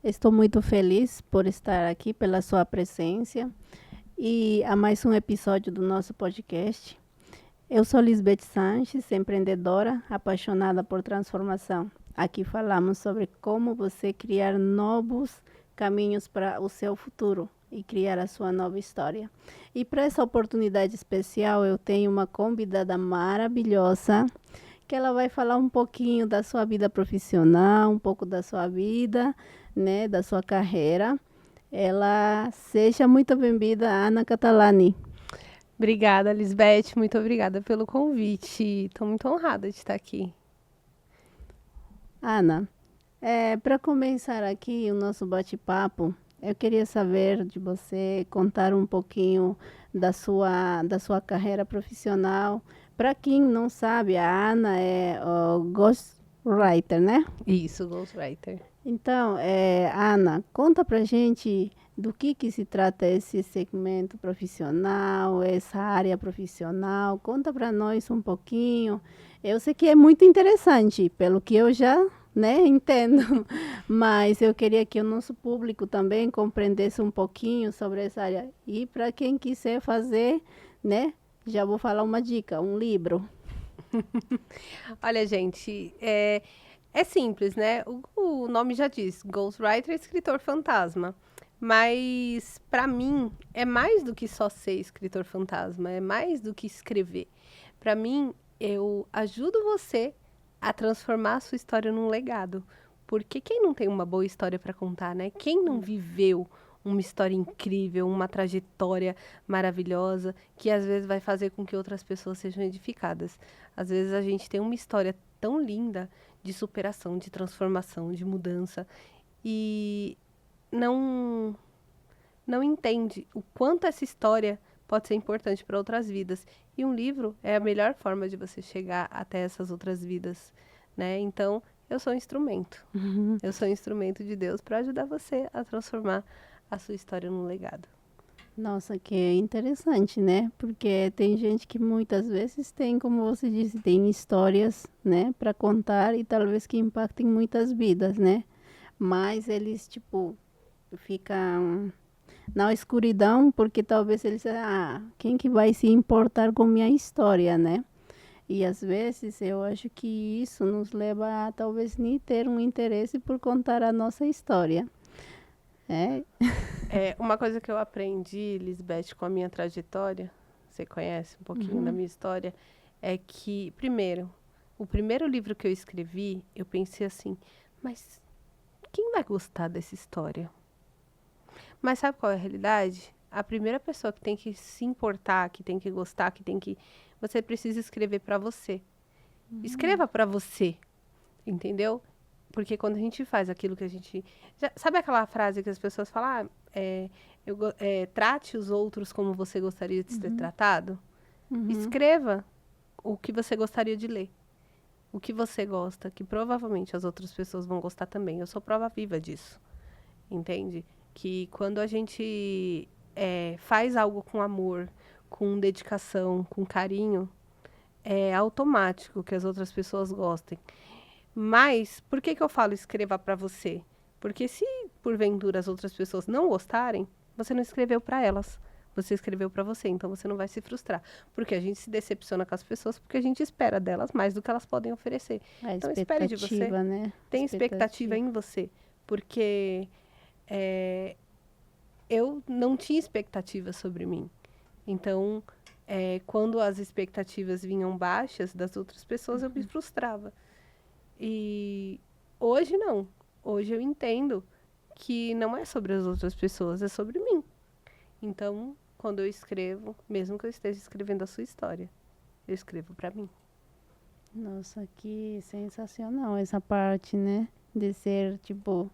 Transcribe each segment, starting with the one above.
Estou muito feliz por estar aqui, pela sua presença e a mais um episódio do nosso podcast. Eu sou Lisbeth Sanches, empreendedora apaixonada por transformação. Aqui falamos sobre como você criar novos caminhos para o seu futuro e criar a sua nova história. E para essa oportunidade especial, eu tenho uma convidada maravilhosa que ela vai falar um pouquinho da sua vida profissional, um pouco da sua vida, né, da sua carreira. Ela seja muito bem-vinda, Ana Catalani. Obrigada, Lisbeth. Muito obrigada pelo convite. Estou muito honrada de estar aqui. Ana, para começar aqui o nosso bate-papo, eu queria saber de você contar um pouquinho da sua carreira profissional. Para quem não sabe, a Ana é ghostwriter, né? Isso, Ghostwriter. Então, Ana, conta pra gente do que se trata esse segmento profissional, essa área profissional. Conta para nós um pouquinho. Eu sei que é muito interessante, pelo que eu já, né, entendo, mas eu queria que o nosso público também compreendesse um pouquinho sobre essa área. E para quem quiser fazer, né, já vou falar uma dica, um livro. Olha, gente, é simples, né? O nome já diz, Ghostwriter é escritor fantasma. Mas, para mim, é mais do que só ser escritor fantasma, é mais do que escrever. Para mim, eu ajudo você a transformar a sua história num legado. Porque quem não tem uma boa história para contar, né? Quem não viveu uma história incrível, uma trajetória maravilhosa, que às vezes vai fazer com que outras pessoas sejam edificadas. Às vezes a gente tem uma história tão linda de superação, de transformação, de mudança e não não entende o quanto essa história pode ser importante para outras vidas. E um livro é a melhor forma de você chegar até essas outras vidas, né? Então, eu sou um instrumento. Eu sou um instrumento de Deus para ajudar você a transformar a sua história num legado. Nossa, que interessante, né? Porque tem gente que muitas vezes tem, como você disse, tem histórias, né, para contar e talvez que impactem muitas vidas, né? Mas eles, tipo, ficam na escuridão porque talvez eles, quem que vai se importar com minha história, né? E às vezes eu acho que isso nos leva a talvez nem ter um interesse por contar a nossa história. É, Uma coisa que eu aprendi, Lisbeth, com a minha trajetória, você conhece um pouquinho da minha história, é que, primeiro, o primeiro livro que eu escrevi, eu pensei assim, mas quem vai gostar dessa história? Mas sabe qual é a realidade? A primeira pessoa que tem que se importar, que tem que gostar, que tem que. Você precisa escrever para você. Escreva para você, entendeu? Porque quando a gente faz aquilo que a gente. Sabe aquela frase que as pessoas falam? Trate os outros como você gostaria de ser tratado? uhum, Escreva o que você gostaria de ler. O que você gosta, que provavelmente as outras pessoas vão gostar também. Eu sou prova viva disso. Entende? Que quando a gente faz algo com amor, com dedicação, com carinho, é automático que as outras pessoas gostem. Mas por que eu falo escreva para você? Porque se porventura as outras pessoas não gostarem, você não escreveu para elas. Você escreveu para você, então você não vai se frustrar. Porque a gente se decepciona com as pessoas porque a gente espera delas mais do que elas podem oferecer. a Então espere de você. expectativa, né? Tenha expectativa Expectativa. em você. Porque eu não tinha expectativa sobre mim. Então, quando as expectativas vinham baixas das outras pessoas, eu me frustrava. E hoje não. Hoje eu entendo que não é sobre as outras pessoas, é sobre mim. Então, quando eu escrevo, mesmo que eu esteja escrevendo a sua história, eu escrevo para mim. Nossa, que sensacional essa parte, né? De ser, tipo,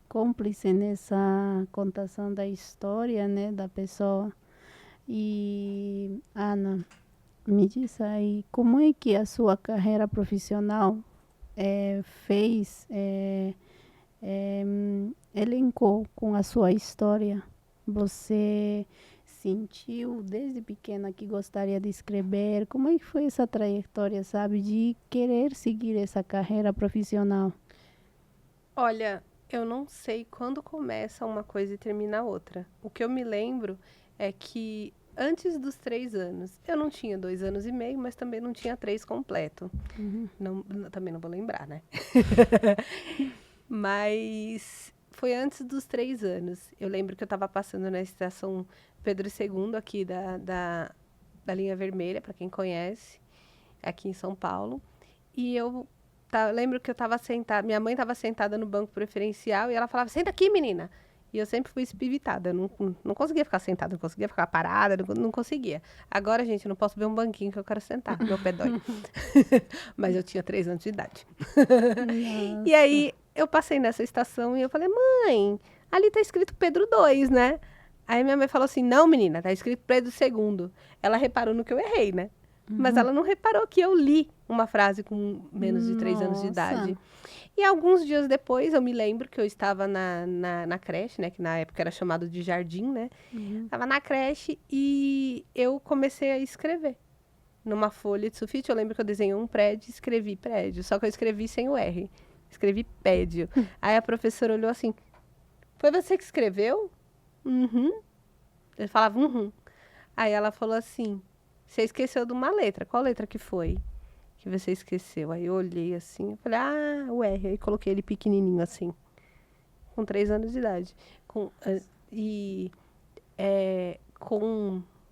cúmplice nessa contação da história, né, da pessoa. E, Ana, me diz aí, como é que a sua carreira profissional elencou com a sua história? Você sentiu desde pequena que gostaria de escrever? Como é que foi essa trajetória, sabe, de querer seguir essa carreira profissional? Olha, Eu não sei quando começa uma coisa e termina a outra. O que eu me lembro é que antes dos 3 anos, eu não tinha 2 anos e meio, mas também não tinha 3 completo. Também não vou lembrar, né? Mas foi antes dos 3 anos. Eu lembro que eu estava passando na estação Pedro II, aqui da linha vermelha, para quem conhece, aqui em São Paulo. E lembro que eu estava sentada, minha mãe estava sentada no banco preferencial e ela falava: senta aqui, menina. E eu sempre fui espivitada, não conseguia ficar sentada, não conseguia ficar parada, não conseguia. Agora, gente, eu não posso ver um banquinho que eu quero sentar, meu pé dói. Mas eu tinha 3 anos de idade. E aí, eu passei nessa estação e eu falei: mãe, ali tá escrito Pedro II, né? Aí minha mãe falou assim: não, menina, tá escrito Pedro II. Ela reparou no que eu errei, né? Mas ela não reparou que eu li uma frase com menos de 3 anos de idade. E alguns dias depois, eu me lembro que eu estava na creche, né? Que na época era chamado de jardim, né? Estava na creche e eu comecei a escrever. Numa folha de sulfite, eu lembro que eu desenhei um prédio e escrevi prédio. Só que eu escrevi sem o R. Escrevi pédio. Aí a professora olhou assim: foi você que escreveu? Uhum. Ele falava uhum. Aí ela falou assim: você esqueceu de uma letra. Qual letra que foi que você esqueceu? Aí eu olhei assim, eu falei: ah, o R. Aí coloquei ele pequenininho assim, com 3 anos de idade. Com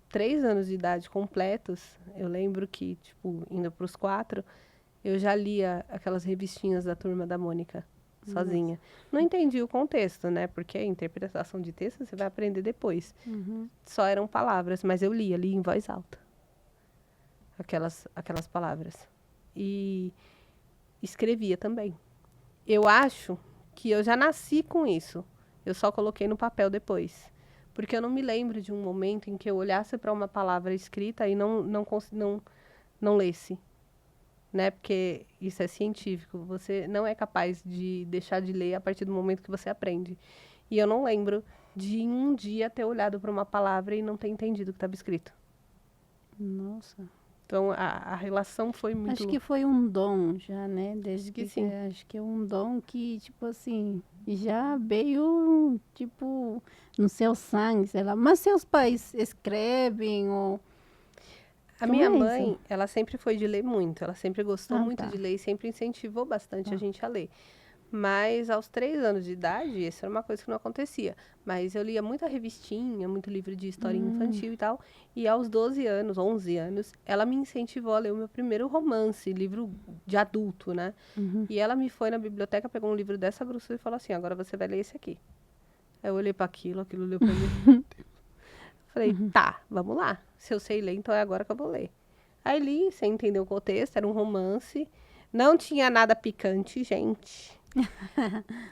3 anos de idade completos, eu lembro que, tipo, indo para os 4, eu já lia aquelas revistinhas da Turma da Mônica, sozinha. Não entendi o contexto, né? Porque a interpretação de texto você vai aprender depois. Só eram palavras, mas eu lia em voz alta. Aquelas palavras. E escrevia também. Eu acho que eu já nasci com isso. Eu só coloquei no papel depois. Porque eu não me lembro de um momento em que eu olhasse para uma palavra escrita e não lesse. Né? Porque isso é científico. Você não é capaz de deixar de ler a partir do momento que você aprende. E eu não lembro de um dia ter olhado para uma palavra e não ter entendido o que estava escrito. Nossa. Então, a relação foi muito... Acho que foi um dom já, né? Desde Acho que sim. Acho que é um dom que, tipo assim, já veio, tipo, no seu sangue, sei lá. Mas seus pais escrevem ou... A Como minha é isso? mãe, ela sempre foi de ler muito. Ela sempre gostou Ah, muito tá. de ler e sempre incentivou bastante a gente a ler. Mas aos 3 anos de idade, isso era uma coisa que não acontecia. Mas eu lia muita revistinha, muito livro de história infantil e tal. E aos 12 anos, 11 anos, ela me incentivou a ler o meu primeiro romance, livro de adulto, né? E ela me foi na biblioteca, pegou um livro dessa grossura e falou assim: agora você vai ler esse aqui. Aí eu olhei para aquilo leu para mim. Falei: tá, vamos lá. Se eu sei ler, então é agora que eu vou ler. Aí li, sem entender o contexto, era um romance. Não tinha nada picante, gente.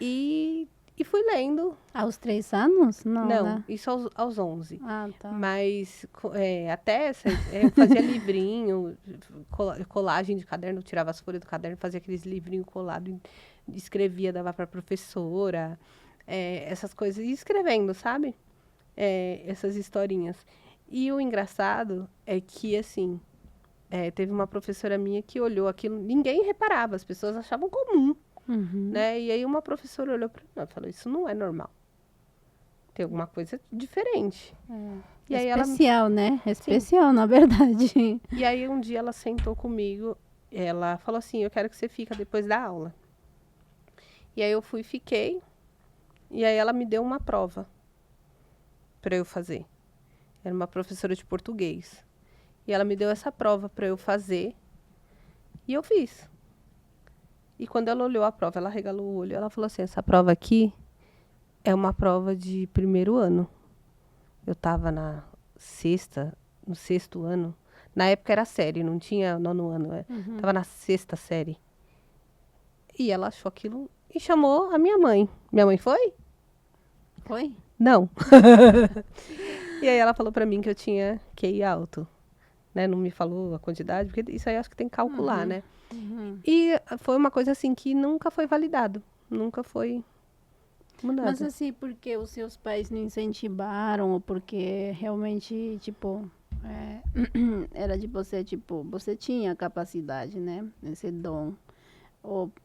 E fui lendo. Aos 3 anos? Não, Não, né? isso aos 11. Ah, tá. Mas eu fazia livrinho, colagem de caderno, tirava as folhas do caderno, fazia aqueles livrinhos colados, escrevia, dava para professora, essas coisas. E escrevendo, sabe? Essas historinhas. E o engraçado é que, assim, teve uma professora minha que olhou aquilo, ninguém reparava, as pessoas achavam comum. Né? E aí uma professora olhou para mim e falou: isso não é normal. Tem alguma coisa diferente. E aí Especial, né? Especial, na verdade. E aí um dia ela sentou comigo, ela falou assim: eu quero que você fique depois da aula. E aí eu fui e fiquei. E aí ela me deu uma prova para eu fazer. Era uma professora de português. E ela me deu essa prova para eu fazer. E eu fiz. E quando ela olhou a prova, ela regalou o olho. Ela falou assim: essa prova aqui é uma prova de primeiro ano. Eu estava no sexto ano. Na época era série, não tinha nono ano. Tava na sexta série. E ela achou aquilo e chamou a minha mãe. Minha mãe foi? Foi? Não. E aí ela falou pra mim que eu tinha QI alto. Né? Não me falou a quantidade, porque isso aí acho que tem que calcular, né? E foi uma coisa assim que nunca foi validado. Nunca foi mudado. Mas assim, porque os seus pais não incentivaram, ou porque realmente, tipo, era de você, tipo, você tinha capacidade, né? Esse dom.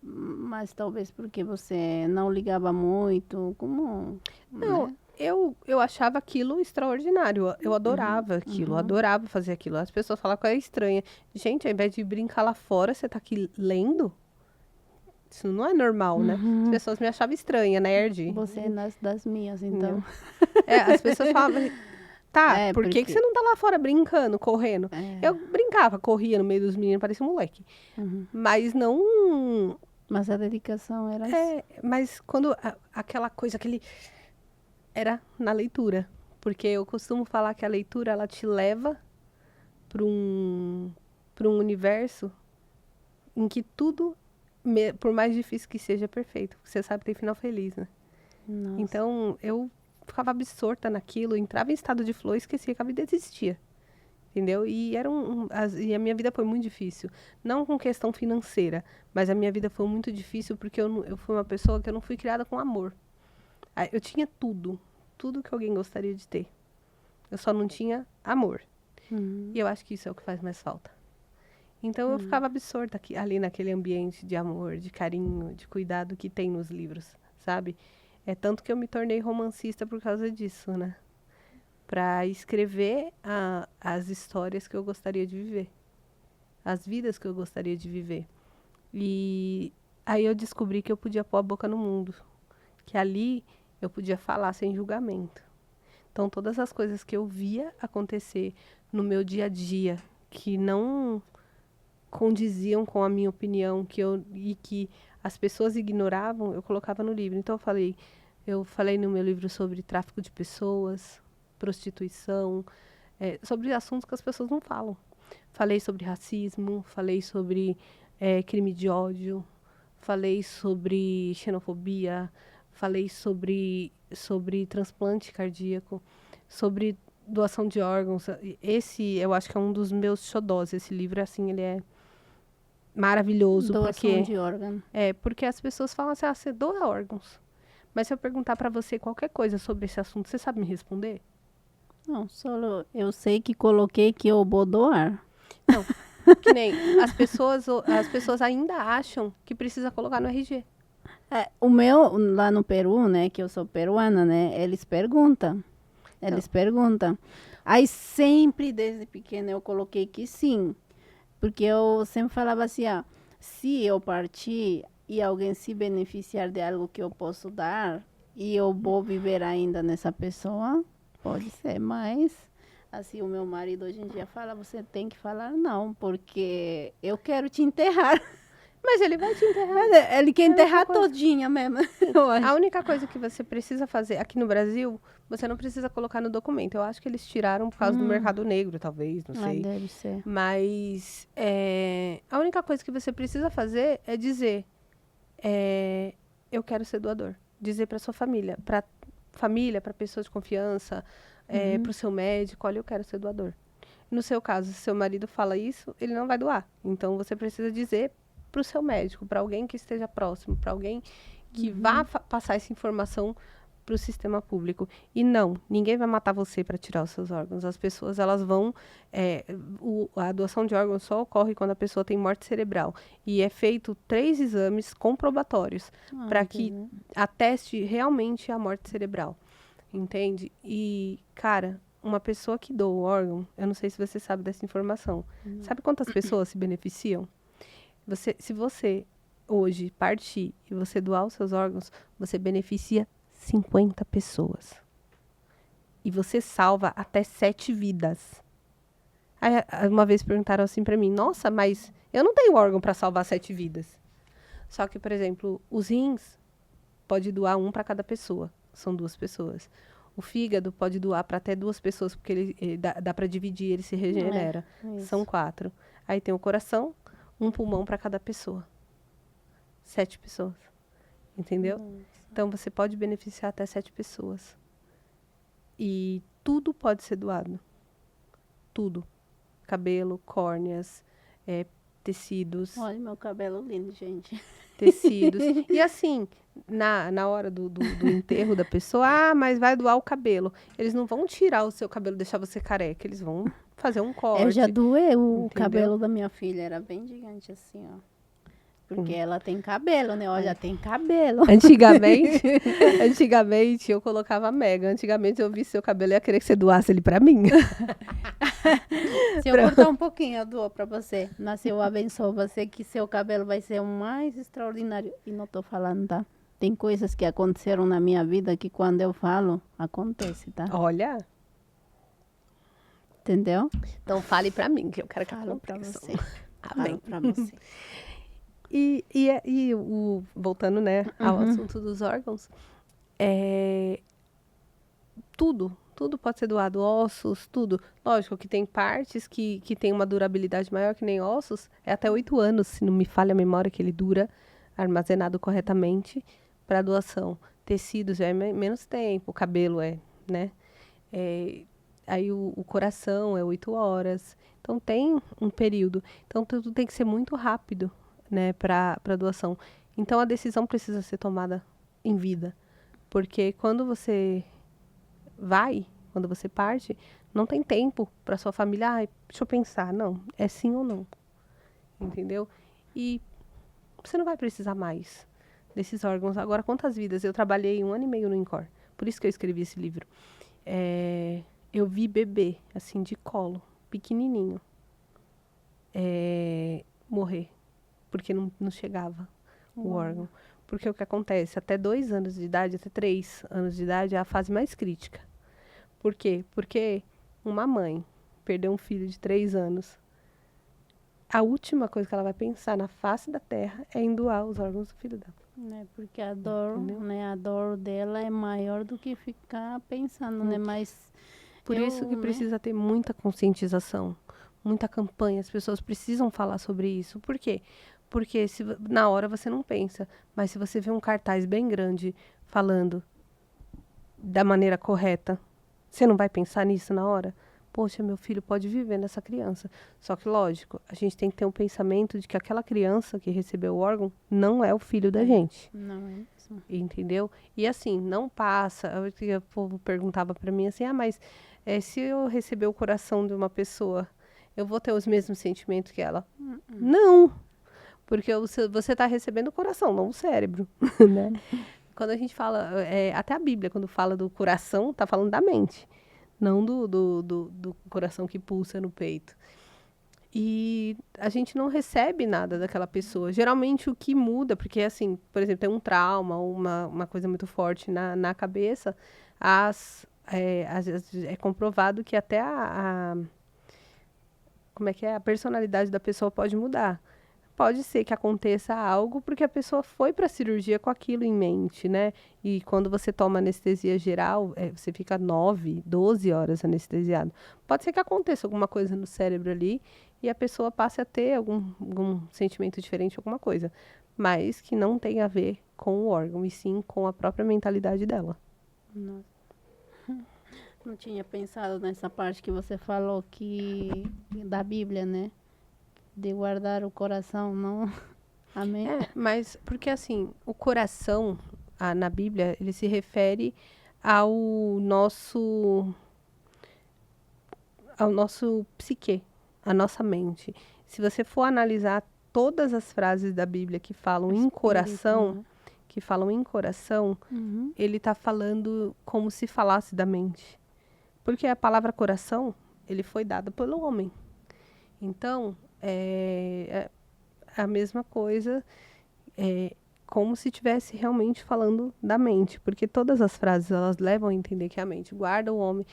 Mas talvez porque você não ligava muito, como, Não, né? eu achava aquilo extraordinário. Eu adorava aquilo, adorava fazer aquilo. As pessoas falavam que eu era estranha. Gente, ao invés de brincar lá fora, você tá aqui lendo? Isso não é normal, né? As pessoas me achavam estranha, nerd. Você é das minhas, então. Entendeu? As pessoas falavam, tá, É, por que que você porque... não tá lá fora brincando, correndo? Eu brincava, corria no meio dos meninos, parecia um moleque. Mas não. Mas a dedicação era assim. Mas quando aquela coisa, aquele. Era na leitura. Porque eu costumo falar que a leitura, ela te leva para um universo em que tudo, por mais difícil que seja, é perfeito. Você sabe que tem final feliz, né? Nossa. Então, eu ficava absorta naquilo, entrava em estado de flow e esquecia que a vida existia. Entendeu? E, e a minha vida foi muito difícil. Não com questão financeira, mas a minha vida foi muito difícil porque eu fui uma pessoa que eu não fui criada com amor. Eu tinha tudo. Tudo que alguém gostaria de ter. Eu só não tinha amor. E eu acho que isso é o que faz mais falta. Então, eu ficava absorta ali naquele ambiente de amor, de carinho, de cuidado que tem nos livros, sabe? É tanto que eu me tornei romancista por causa disso, né? Para escrever as histórias que eu gostaria de viver. As vidas que eu gostaria de viver. E aí eu descobri que eu podia pôr a boca no mundo. Que ali eu podia falar sem julgamento. Então, todas as coisas que eu via acontecer no meu dia a dia, que não condiziam com a minha opinião, e que as pessoas ignoravam, eu colocava no livro. Então, eu falei no meu livro sobre tráfico de pessoas, prostituição, sobre assuntos que as pessoas não falam. Falei sobre racismo, falei sobre crime de ódio, falei sobre xenofobia, falei sobre transplante cardíaco, sobre doação de órgãos. Esse, eu acho que é um dos meus xodós. Esse livro, assim, ele é maravilhoso. Doação de órgão. Porque as pessoas falam assim, você doa órgãos. Mas se eu perguntar pra você qualquer coisa sobre esse assunto, você sabe me responder? Não, só eu sei que coloquei que eu vou doar. Não, que nem as pessoas ainda acham que precisa colocar no RG. O meu, lá no Peru, né, que eu sou peruana, né, eles perguntam. Aí sempre, desde pequena, eu coloquei que sim. Porque eu sempre falava assim, se eu partir e alguém se beneficiar de algo que eu posso dar, e eu vou viver ainda nessa pessoa, pode ser, mas assim, o meu marido hoje em dia fala, você tem que falar não, porque eu quero te enterrar. Mas ele vai te enterrar. Mas ele quer enterrar coisa. todinha mesmo. Eu acho. A única coisa que você precisa fazer aqui no Brasil, você não precisa colocar no documento. Eu acho que eles tiraram por causa do mercado negro, talvez, não sei. Deve ser. Mas a única coisa que você precisa fazer é dizer, eu quero ser doador. Dizer para sua família, para pessoas de confiança, para o seu médico, olha, eu quero ser doador. No seu caso, se seu marido fala isso, ele não vai doar. Então, você precisa dizer para o seu médico, para alguém que esteja próximo, para alguém que vá passar essa informação para o sistema público. E não, ninguém vai matar você para tirar os seus órgãos. As pessoas, elas vão... a doação de órgãos só ocorre quando a pessoa tem morte cerebral. E é feito 3 exames comprobatórios para que ateste realmente a morte cerebral. Entende? E, cara, uma pessoa que doa o órgão, eu não sei se você sabe dessa informação. Sabe quantas pessoas se beneficiam? Se você hoje partir e você doar os seus órgãos, você beneficia 50 pessoas. E você salva até 7 vidas. Aí, uma vez perguntaram assim pra mim, nossa, mas eu não tenho órgão pra salvar 7 vidas. Só que, por exemplo, os rins pode doar um para cada pessoa. São 2 pessoas. O fígado pode doar para até 2 pessoas, porque ele dá para dividir, ele se regenera. São 4. Aí tem o coração, um pulmão para cada pessoa. 7 pessoas. Entendeu? Então, você pode beneficiar até 7 pessoas. E tudo pode ser doado. Tudo. Cabelo, córneas, tecidos. Olha meu cabelo lindo, gente. Tecidos. E assim, na hora do enterro da pessoa, mas vai doar o cabelo. Eles não vão tirar o seu cabelo e deixar você careca. Eles vão fazer um corte. Eu já doei o entendeu? cabelo da minha filha, era bem gigante assim, ó. Porque ela tem cabelo, né? Olha, tem cabelo. Antigamente eu colocava mega. Antigamente eu vi seu cabelo e ia querer que você doasse ele pra mim. Se eu cortar um pouquinho, eu dou pra você. Mas eu abençoo você que seu cabelo vai ser o mais extraordinário. E não tô falando, tá? Tem coisas que aconteceram na minha vida que quando eu falo, acontece, tá? Olha, Entendeu? então fale pra mim, que eu quero que Falo pra aconteça. você. Amém. Falo pra você. Voltando, né, ao assunto dos órgãos, tudo pode ser doado, ossos, tudo. Lógico que tem partes que tem uma durabilidade maior, que nem ossos, é até 8 anos, se não me falha a memória, que ele dura armazenado corretamente para doação. Tecidos é menos tempo, o cabelo né? Aí o coração é 8 horas. Então tem um período. Então tudo tem que ser muito rápido, né, para doação. Então a decisão precisa ser tomada em vida. Porque quando você quando você parte, não tem tempo para sua família, deixa eu pensar, não, é sim ou não. Entendeu? E você não vai precisar mais desses órgãos. Agora, quantas vidas? Eu trabalhei 1 ano e meio no INCOR. Por isso que eu escrevi esse livro. Eu vi bebê, assim, de colo, pequenininho, morrer, porque não chegava o órgão. Porque o que acontece? Até 2 anos de idade, até 3 anos de idade, é a fase mais crítica. Por quê? Porque uma mãe perdeu um filho de 3 anos, a última coisa que ela vai pensar na face da terra é em doar os órgãos do filho dela. Né? Porque a dor, Entendeu? né? A dor dela é maior do que ficar pensando, né? Mas Por isso que precisa ter muita conscientização, muita campanha. As pessoas precisam falar sobre isso. Por quê? Porque na hora você não pensa, mas se você vê um cartaz bem grande falando da maneira correta, você não vai pensar nisso na hora? Poxa, meu filho pode viver nessa criança. Só que, lógico, a gente tem que ter um pensamento de que aquela criança que recebeu o órgão não é o filho da gente. Não é isso. Entendeu? E assim, não passa. O povo perguntava para mim assim, mas se eu receber o coração de uma pessoa, eu vou ter os mesmos sentimentos que ela? Não! Porque você está recebendo o coração, não o cérebro, né? Quando a gente fala, até a Bíblia, quando fala do coração, está falando da mente, não do coração que pulsa no peito. E a gente não recebe nada daquela pessoa. Geralmente o que muda, porque assim, por exemplo, tem um trauma, uma coisa muito forte na cabeça, é comprovado que até como é que é? A personalidade da pessoa pode mudar. Pode ser que aconteça algo porque a pessoa foi para a cirurgia com aquilo em mente, né? E quando você toma anestesia geral, você fica 9, 12 horas anestesiado. Pode ser que aconteça alguma coisa no cérebro ali e a pessoa passe a ter algum sentimento diferente, alguma coisa. Mas que não tem a ver com o órgão, e sim com a própria mentalidade dela. Nossa. Não tinha pensado nessa parte que você falou da Bíblia, né? De guardar o coração, não. Amém? Mas porque assim, o coração, na Bíblia, ele se refere ao nosso psique, à nossa mente. Se você for analisar todas as frases da Bíblia que falam em coração, ele está falando como se falasse da mente. Porque a palavra coração, ele foi dada pelo homem. Então, é a mesma coisa, como se estivesse realmente falando da mente, porque todas as frases elas levam a entender que a mente guarda o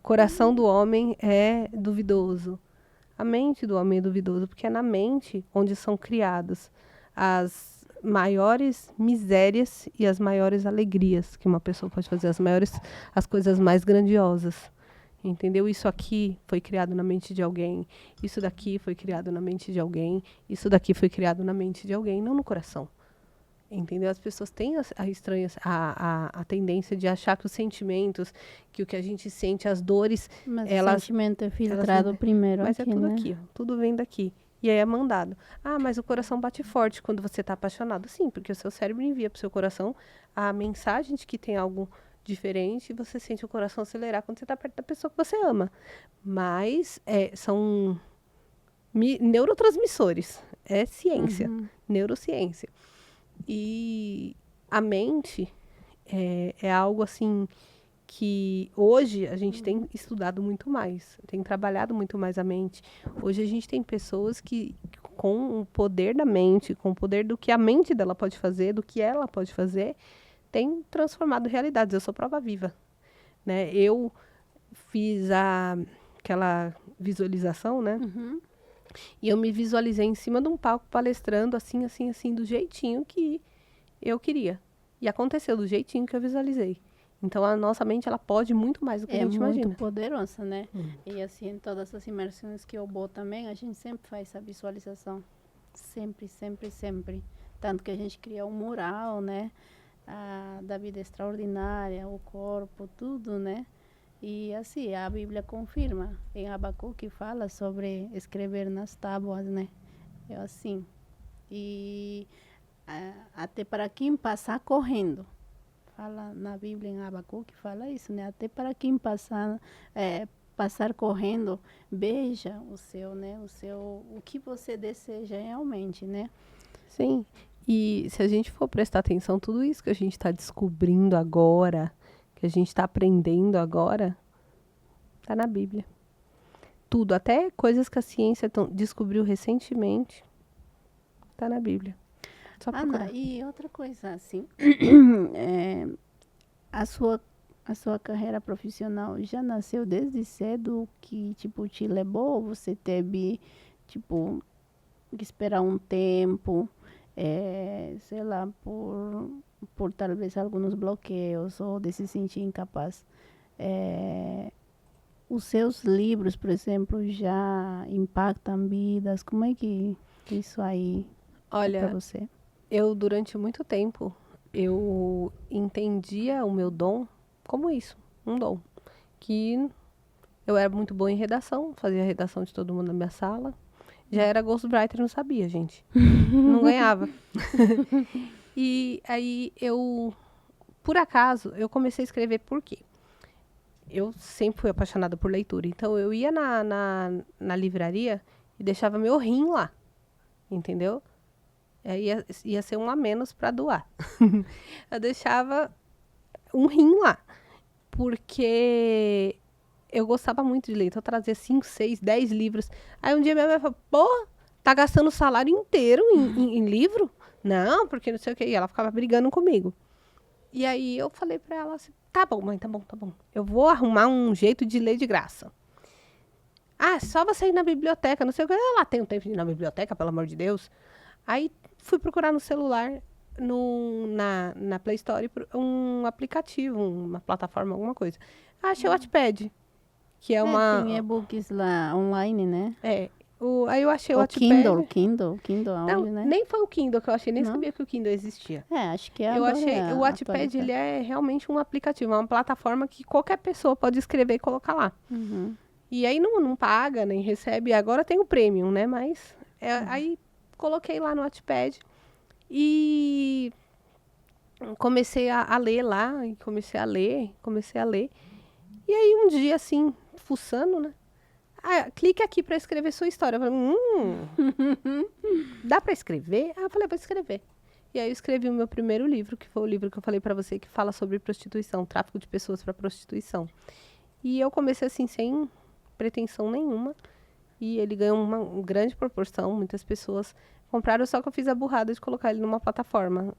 coração do homem é duvidoso, a mente do homem é duvidoso, porque é na mente onde são criadas as maiores misérias e as maiores alegrias que uma pessoa pode fazer, as coisas mais grandiosas. Entendeu? Isso aqui foi criado na mente de alguém, isso daqui foi criado na mente de alguém, isso daqui foi criado na mente de alguém, não no coração. Entendeu? As pessoas têm a tendência de achar que os sentimentos, que o que a gente sente, as dores... Mas o sentimento é filtrado primeiro mas aqui, é tudo né? aqui, ó, tudo vem daqui. E aí é mandado. Mas o coração bate forte quando você está apaixonado. Sim, porque o seu cérebro envia para o seu coração a mensagem de que tem algo diferente, e você sente o coração acelerar quando você está perto da pessoa que você ama. Mas são neurotransmissores. é ciência, neurociência. E a mente é algo assim que hoje a gente tem estudado muito mais, tem trabalhado muito mais a mente. Hoje a gente tem pessoas que, com o poder da mente, com o poder do que a mente dela pode fazer, do que ela pode fazer, tem transformado realidades. Eu sou prova viva, né? Eu fiz aquela visualização, né? E eu me visualizei em cima de um palco palestrando assim, assim, assim, do jeitinho que eu queria. E aconteceu do jeitinho que eu visualizei. Então, a nossa mente, ela pode muito mais do que a gente muito imagina. poderosa, né? E assim, em todas as imersões que eu vou também, a gente sempre faz essa visualização. Sempre, sempre, sempre. Tanto que a gente cria um mural, né? Da vida extraordinária, o corpo, tudo, né? E assim, a Bíblia confirma. Em Abacuque fala sobre escrever nas tábuas, né? É assim. E até para quem passar correndo. Fala na Bíblia em Abacuque, fala isso, né? Até para quem passar correndo, veja o seu, né? O que você deseja realmente, né? Sim. E se a gente for prestar atenção, tudo isso que a gente está descobrindo agora, que a gente está aprendendo agora, está na Bíblia. Tudo, até coisas que a ciência descobriu recentemente, está na Bíblia. Só procurar. Ana, e outra coisa, assim, a sua carreira profissional já nasceu desde cedo que, tipo, te levou? Você teve, tipo, que esperar um tempo, sei lá, por talvez alguns bloqueios ou de se sentir incapaz. Os seus livros, por exemplo, já impactam vidas? Como é que isso aí é para Olha, você? eu durante muito tempo, eu entendia o meu dom como isso, um dom. Que eu era muito boa em redação, fazia a redação de todo mundo na minha sala. Já era ghostwriter, não sabia, gente. Não ganhava. E aí por acaso, eu comecei a escrever por quê? Eu sempre fui apaixonada por leitura. Então, eu ia na livraria e deixava meu rim lá. Entendeu? Ia ser um a menos para doar. Eu deixava um rim lá. Porque eu gostava muito de ler. Então, eu trazia 5, 6, 10 livros. Aí, um dia minha mãe falou, pô, tá gastando o salário inteiro em livro? Não, porque não sei o quê. E ela ficava brigando comigo. E aí, eu falei pra ela assim, tá bom, mãe, tá bom, tá bom. Eu vou arrumar um jeito de ler de graça. Ah, só você ir na biblioteca, não sei o que. Eu lá tenho tempo de ir na biblioteca, pelo amor de Deus. Aí, fui procurar no celular, na Play Store, um aplicativo, uma plataforma, alguma coisa. Achei o Wattpad, que é Tem uma... e-books lá online, né? Aí eu achei o O Kindle, Wattpad. Kindle Não, onde, né? nem foi o Kindle que eu achei, nem Não? sabia que o Kindle existia. Acho que Eu agora achei, o Wattpad, ele é realmente um aplicativo, é uma plataforma que qualquer pessoa pode escrever e colocar lá. E aí não paga, nem recebe, agora tem o Premium, né? Mas, aí coloquei lá no Wattpad e comecei a ler lá, e comecei a ler. E aí um dia, assim, fuçando, né? Clique aqui para escrever sua história. Eu falei, dá para escrever? Eu falei, vou escrever. E aí eu escrevi o meu primeiro livro, que foi o livro que eu falei para você, que fala sobre prostituição, tráfico de pessoas para prostituição. E eu comecei assim, sem pretensão nenhuma. E ele ganhou uma grande proporção, muitas pessoas compraram, só que eu fiz a burrada de colocar ele numa plataforma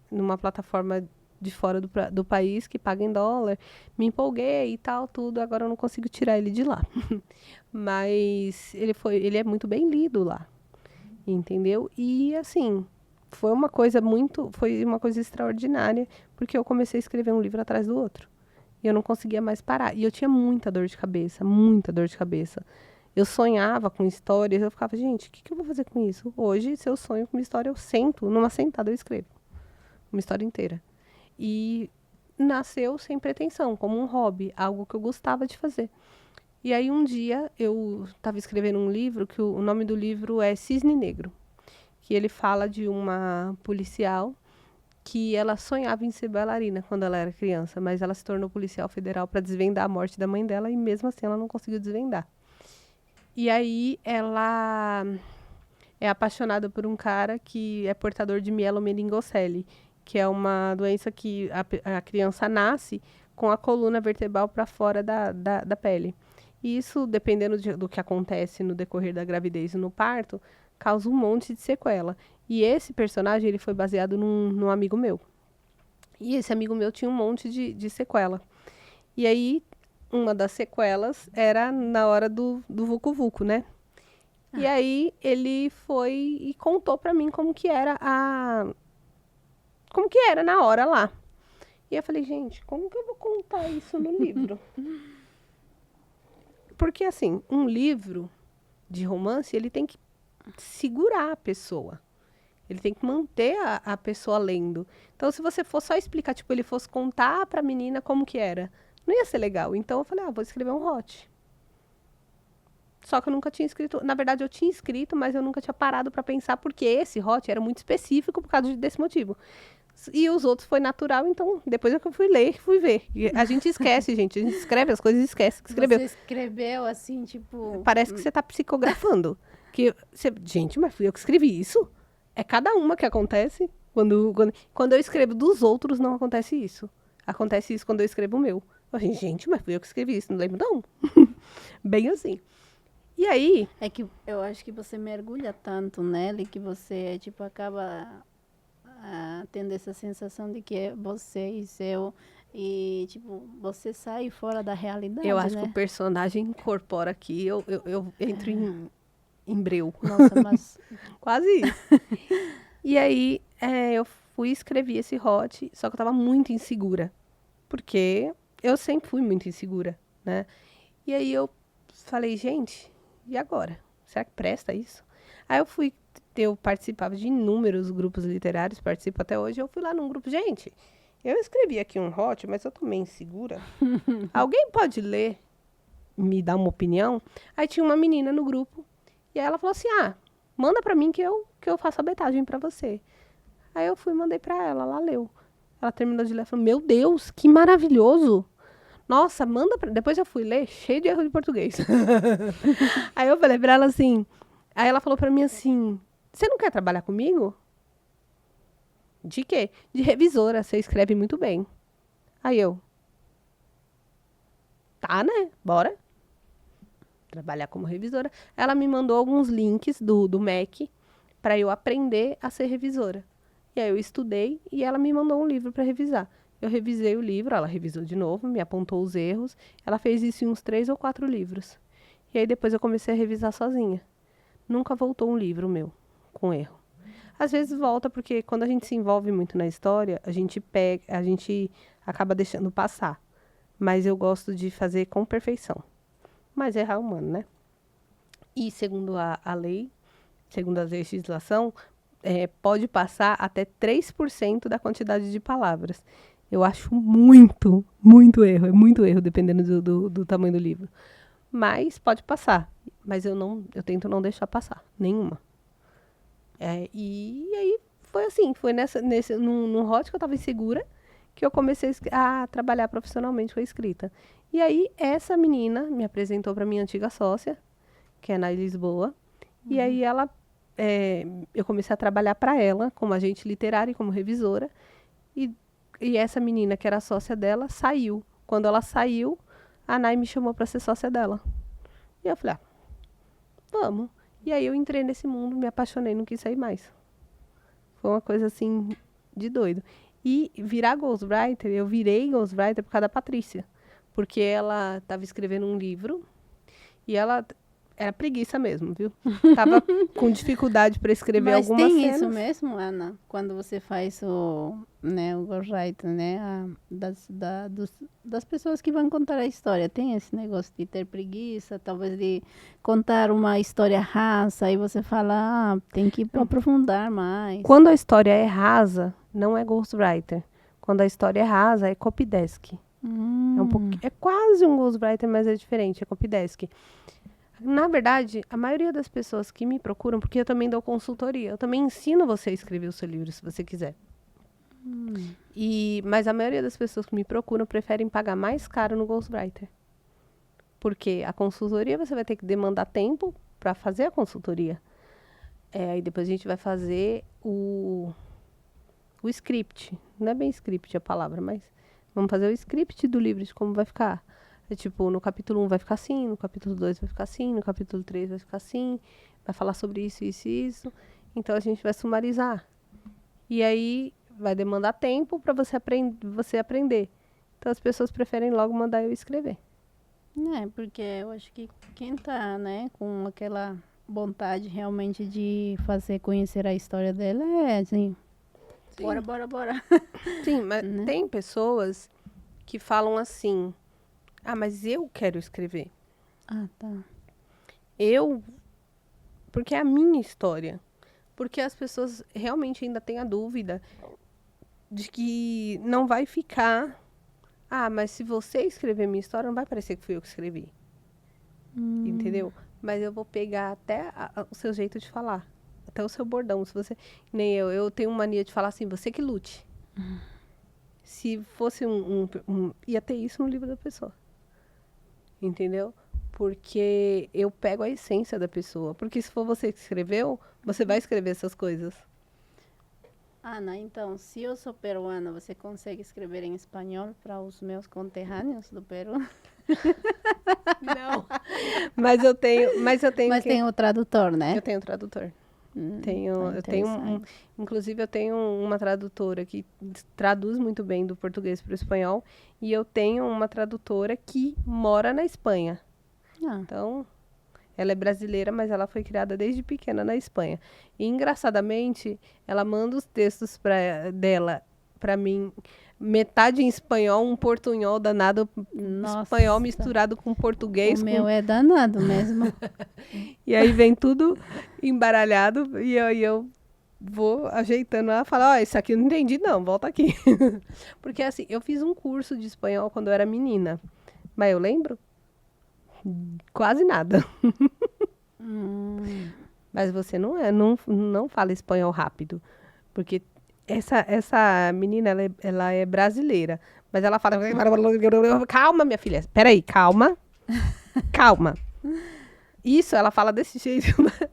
de fora do país, que paga em dólar. Me empolguei e tal, tudo, agora eu não consigo tirar ele de lá. Mas ele é muito bem lido lá, entendeu? E assim, foi uma coisa extraordinária, porque eu comecei a escrever um livro atrás do outro. E eu não conseguia mais parar. E eu tinha muita dor de cabeça, muita dor de cabeça. Eu sonhava com histórias, eu ficava, gente, o que eu vou fazer com isso? Hoje, se eu sonho com uma história, eu sento, numa sentada eu escrevo. Uma história inteira. E nasceu sem pretensão, como um hobby, algo que eu gostava de fazer. E aí um dia eu estava escrevendo um livro, que o nome do livro é Cisne Negro, que ele fala de uma policial que ela sonhava em ser bailarina quando ela era criança, mas ela se tornou policial federal para desvendar a morte da mãe dela e mesmo assim ela não conseguiu desvendar. E aí é apaixonada por um cara que é portador de mielomeningocele, que é uma doença que a criança nasce com a coluna vertebral para fora da pele. E isso, dependendo do que acontece no decorrer da gravidez e no parto, causa um monte de sequela. E esse personagem ele foi baseado num amigo meu. E esse amigo meu tinha um monte de sequela. E aí, uma das sequelas era na hora do Vucu Vucu, né? E aí, ele foi e contou pra mim como que era na hora lá. E eu falei, gente, como que eu vou contar isso no livro? Porque, assim, um livro de romance, ele tem que segurar a pessoa. Ele tem que manter a pessoa lendo. Então, se você for só explicar, tipo, ele fosse contar pra menina como que era, não ia ser legal. Então, eu falei, vou escrever um hot. Só que eu nunca tinha escrito... Na verdade, eu tinha escrito, mas eu nunca tinha parado pra pensar, porque esse hot era muito específico por causa desse motivo. E os outros foi natural, então depois é que eu fui ler, fui ver. E a gente esquece, gente. A gente escreve as coisas e esquece que escreveu. Você escreveu assim, tipo... Parece que você tá psicografando. Gente, mas fui eu que escrevi isso? É cada uma que acontece. Quando eu escrevo dos outros, não acontece isso. Acontece isso quando eu escrevo o meu. Eu falei, gente, mas fui eu que escrevi isso, não lembro não. Bem assim. E aí... É que eu acho que você mergulha tanto nele que você, tipo, acaba tendo essa sensação de que é você e seu... E, tipo, você sai fora da realidade, Eu acho né? que o personagem incorpora aqui, eu entro em breu. Nossa, mas... Quase isso. E aí, eu fui e escrevi esse hot, só que eu tava muito insegura. Porque eu sempre fui muito insegura, né? E aí eu falei, gente, e agora? Será que presta isso? Aí eu participava de inúmeros grupos literários, participo até hoje, eu fui lá num grupo, gente, eu escrevi aqui um hot, mas eu tô meio insegura. Alguém pode ler, me dar uma opinião? Aí tinha uma menina no grupo, e aí ela falou assim, manda pra mim que eu faço a betagem pra você. Aí eu fui e mandei pra ela, ela leu. Ela terminou de ler e falou, meu Deus, que maravilhoso. Nossa, manda pra... Depois eu fui ler, cheio de erro de português. Aí eu falei pra ela assim... Aí ela falou pra mim assim... Você não quer trabalhar comigo? De quê? De revisora, você escreve muito bem. Aí eu... Tá, né? Bora. Trabalhar como revisora. Ela me mandou alguns links do MEC pra eu aprender a ser revisora. E aí eu estudei e ela me mandou um livro pra revisar. Eu revisei o livro, ela revisou de novo, me apontou os erros. Ela fez isso em uns 3 ou 4 livros. E aí depois eu comecei a revisar sozinha. Nunca voltou um livro meu com erro. Às vezes volta porque quando a gente se envolve muito na história, a gente acaba deixando passar. Mas eu gosto de fazer com perfeição. Mas errar é humano, né? E segundo a lei, segundo a legislação, pode passar até 3% da quantidade de palavras. Eu acho muito, muito erro. É muito erro, dependendo do tamanho do livro. Mas pode passar. Mas eu tento não deixar passar. Nenhuma. E aí foi assim. Foi num hot que eu estava insegura que eu comecei a trabalhar profissionalmente com a escrita. E aí essa menina me apresentou para minha antiga sócia, que é na Lisboa. E aí eu comecei a trabalhar para ela como agente literária e como revisora. E essa menina, que era sócia dela, saiu. Quando ela saiu, a Nai me chamou para ser sócia dela. E eu falei, vamos. E aí eu entrei nesse mundo, me apaixonei, não quis sair mais. Foi uma coisa assim, de doido. E virar ghostwriter, eu virei ghostwriter por causa da Patrícia. Porque ela estava escrevendo um livro e ela... Era preguiça mesmo, viu? Tava com dificuldade para escrever Mas algumas tem cenas. isso mesmo, Ana? Quando você faz o ghostwriter, né? Das pessoas que vão contar a história. Tem esse negócio de ter preguiça, talvez de contar uma história rasa, aí você fala, tem que aprofundar mais. Quando a história é rasa, não é ghostwriter. Quando a história é rasa, é copydesk. É quase um ghostwriter, mas é diferente, é copydesk. Na verdade, a maioria das pessoas que me procuram, porque eu também dou consultoria, eu também ensino você a escrever o seu livro, se você quiser. Mas a maioria das pessoas que me procuram preferem pagar mais caro no ghostwriter. Porque a consultoria você vai ter que demandar tempo para fazer a consultoria. Aí depois a gente vai fazer o script. Não é bem script a palavra, mas vamos fazer o script do livro de como vai ficar. É tipo, no capítulo 1 vai ficar assim, no capítulo 2 vai ficar assim, no capítulo 3 vai ficar assim, vai falar sobre isso, isso e isso. Então a gente vai sumarizar. E aí vai demandar tempo para você aprender. Então as pessoas preferem logo mandar eu escrever. Porque eu acho que quem tá, né, com aquela vontade realmente de fazer conhecer a história dela é assim, bora, bora, bora. Sim, mas Né? tem pessoas que falam assim: ah, mas eu quero escrever. Ah, tá. Porque é a minha história. Porque as pessoas realmente ainda têm a dúvida de que não vai ficar. Ah, mas se você escrever minha história, não vai parecer que fui eu que escrevi. Entendeu? Mas eu vou pegar até o seu jeito de falar. Até o seu bordão. Se você. Nem eu tenho mania de falar assim, você que lute. Se fosse ia ter isso no livro da pessoa. Entendeu? Porque eu pego a essência da pessoa. Porque se for você que escreveu, você vai escrever essas coisas. Ana, então, se eu sou peruana, você consegue escrever em espanhol para os meus conterrâneos do Peru? Não. Mas eu tenho. Mas tem o tradutor, né? Eu tenho tradutor. Interessante. Inclusive, eu tenho uma tradutora que traduz muito bem do português para o espanhol. E eu tenho uma tradutora que mora na Espanha. Ah, Então, ela é brasileira, mas ela foi criada desde pequena na Espanha. E, engraçadamente, ela manda os textos dela para mim, metade em espanhol, um portunhol danado, nossa. espanhol misturado com português. O meu é danado mesmo. E aí vem tudo embaralhado e aí eu vou ajeitando. Ela fala, ó, isso aqui eu não entendi não, volta aqui. Porque assim, eu fiz um curso de espanhol quando eu era menina. Mas eu lembro quase nada. Mas você não fala espanhol rápido. Porque essa menina, ela é brasileira. Mas ela fala... Calma, minha filha. Peraí, calma. Calma. Isso, ela fala desse jeito,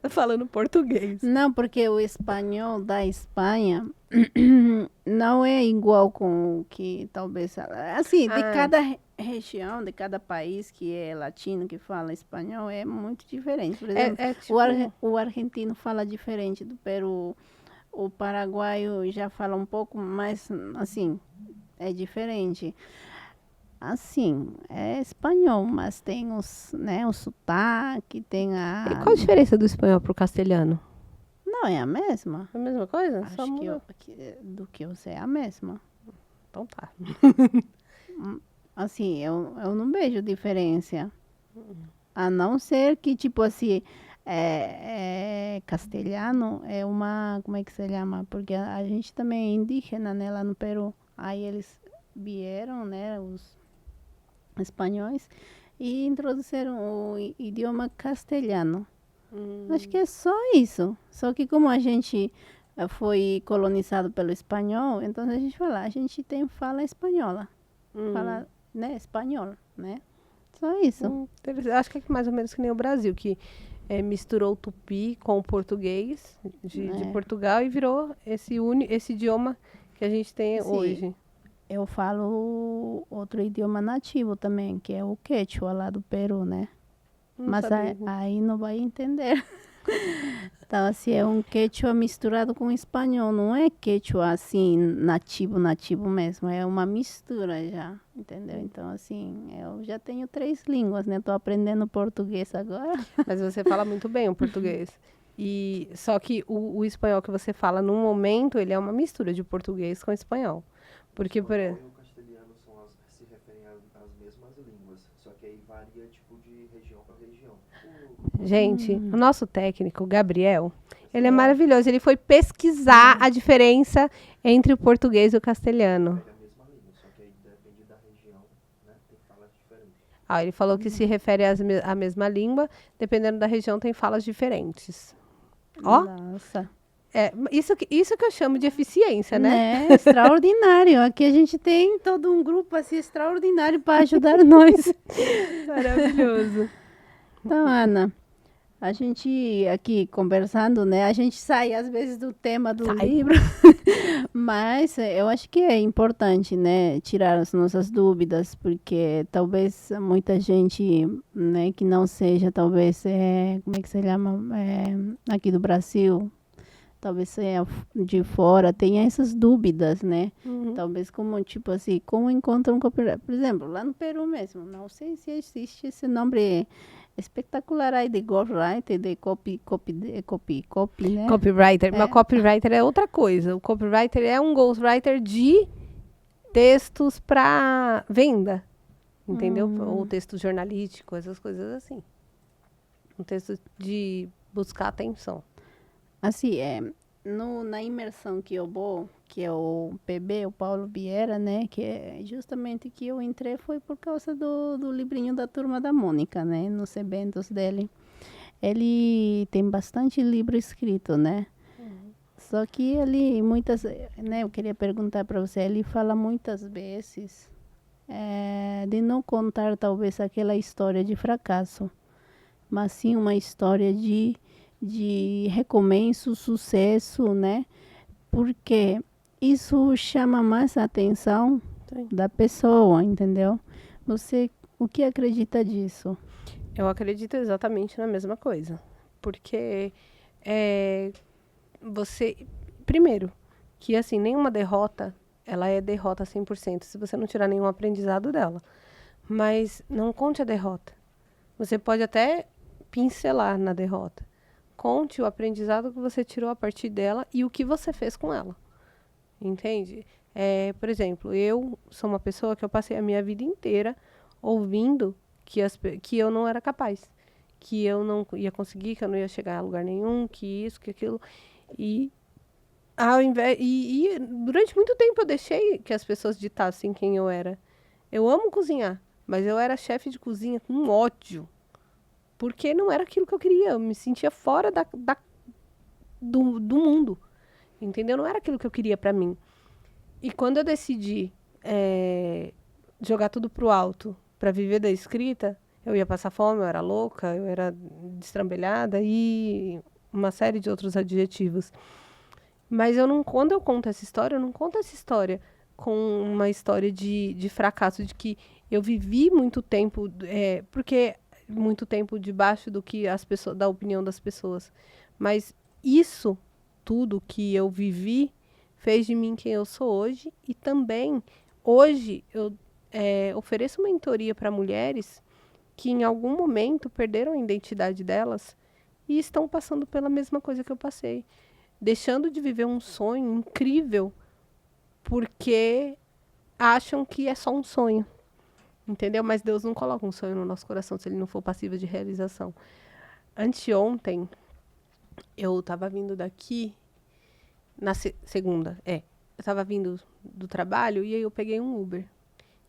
falando português. Não, porque o espanhol da Espanha não é igual com o que talvez... Assim, de cada região, de cada país que é latino, que fala espanhol, é muito diferente. Por exemplo, tipo... o argentino fala diferente do Peru, o paraguaio já fala um pouco mais, assim, é diferente. Assim, é espanhol, mas tem o sotaque, tem a... E qual a diferença do espanhol pro castelhano? Não, é a mesma. É a mesma coisa? Acho Só muda. do que você é a mesma. Então tá. Assim, eu não vejo diferença. A não ser que, tipo assim, castelhano é uma... Como é que se chama? Porque a gente também é indígena, né, lá no Peru. Aí eles vieram, né, os espanhóis, e introduziram o idioma castelhano. Acho que é só isso. Só que como a gente foi colonizado pelo espanhol, então a gente fala espanhola. Fala, né, espanhol, né? Só isso. Acho que é mais ou menos que nem o Brasil, que misturou o tupi com o português de Portugal e virou esse idioma que a gente tem hoje. Eu falo outro idioma nativo também, que é o quechua lá do Peru, né? Mas aí não vai entender. Então, assim, é um quechua misturado com espanhol. Não é quechua, assim, nativo mesmo. É uma mistura já, entendeu? Então, assim, eu já tenho 3 línguas, né? Tô aprendendo português agora. Mas você fala muito bem o português. Só que o espanhol que você fala no momento, ele é uma mistura de português com espanhol. Porque, por exemplo... O castelhano se referem às mesmas línguas, só que aí varia tipo de região para região. Gente, o nosso técnico, o Gabriel, ele é maravilhoso. Ele foi pesquisar a diferença entre o português e o castelhano. É a mesma língua, só que aí depende da região, né? Tem falas diferentes. Ele falou que se refere à mesma língua, dependendo da região, tem falas diferentes. Ó, Nossa. isso que eu chamo de eficiência, né? Extraordinário. Aqui a gente tem todo um grupo assim extraordinário para ajudar nós. Maravilhoso. Então, Ana, A gente aqui conversando, né? A gente sai às vezes do tema do Sai. livro, mas eu acho que é importante, né, tirar as nossas dúvidas, porque talvez muita gente, né, que não seja, talvez, como é que se chama, aqui do Brasil, talvez seja de fora, tenha essas dúvidas, né? Uhum. Talvez como, tipo assim, como encontram copyright. Por exemplo, lá no Peru mesmo, não sei se existe esse nome espetacular aí de ghostwriter, de copy, né? Copywriter. Mas É. copywriter é outra coisa. O copywriter é um ghostwriter de textos para venda. Entendeu? Ou texto jornalístico, essas coisas assim. Um texto de buscar atenção. Assim, na imersão que eu vou, que é o PB, o Paulo Vieira, né? Que é justamente que eu entrei foi por causa do livrinho da Turma da Mônica, né? Nos eventos dele. Ele tem bastante livro escrito, né? Só que ele, né? Eu queria perguntar para você, ele fala muitas vezes de não contar talvez aquela história de fracasso, mas sim uma história de recomeço, sucesso, né? Porque isso chama mais a atenção Sim. da pessoa, entendeu? Você, o que acredita disso? Eu acredito exatamente na mesma coisa. Porque você... Primeiro, que assim, nenhuma derrota, ela é derrota 100%, se você não tirar nenhum aprendizado dela. Mas não conte a derrota. Você pode até pincelar na derrota. Conte o aprendizado que você tirou a partir dela e o que você fez com ela. Entende? Por exemplo, eu sou uma pessoa que eu passei a minha vida inteira ouvindo que eu não era capaz, que eu não ia conseguir, que eu não ia chegar a lugar nenhum, que isso, que aquilo. E durante muito tempo eu deixei que as pessoas ditassem quem eu era. Eu amo cozinhar, mas eu era chefe de cozinha com ódio. Porque não era aquilo que eu queria. Eu me sentia fora do mundo. Entendeu? Não era aquilo que eu queria pra mim. E quando eu decidi jogar tudo pro alto pra viver da escrita, eu ia passar fome, eu era louca, eu era destrambelhada e uma série de outros adjetivos. Mas quando eu conto essa história, eu não conto essa história com uma história de fracasso, de que eu vivi muito tempo, porque muito tempo debaixo do que as pessoas, da opinião das pessoas. Mas isso tudo que eu vivi fez de mim quem eu sou hoje. E também, hoje, eu ofereço mentoria para mulheres que em algum momento perderam a identidade delas e estão passando pela mesma coisa que eu passei. Deixando de viver um sonho incrível porque acham que é só um sonho. Entendeu? Mas Deus não coloca um sonho no nosso coração se ele não for passível de realização. Anteontem, eu tava vindo daqui, na segunda, eu tava vindo do trabalho e aí eu peguei um Uber.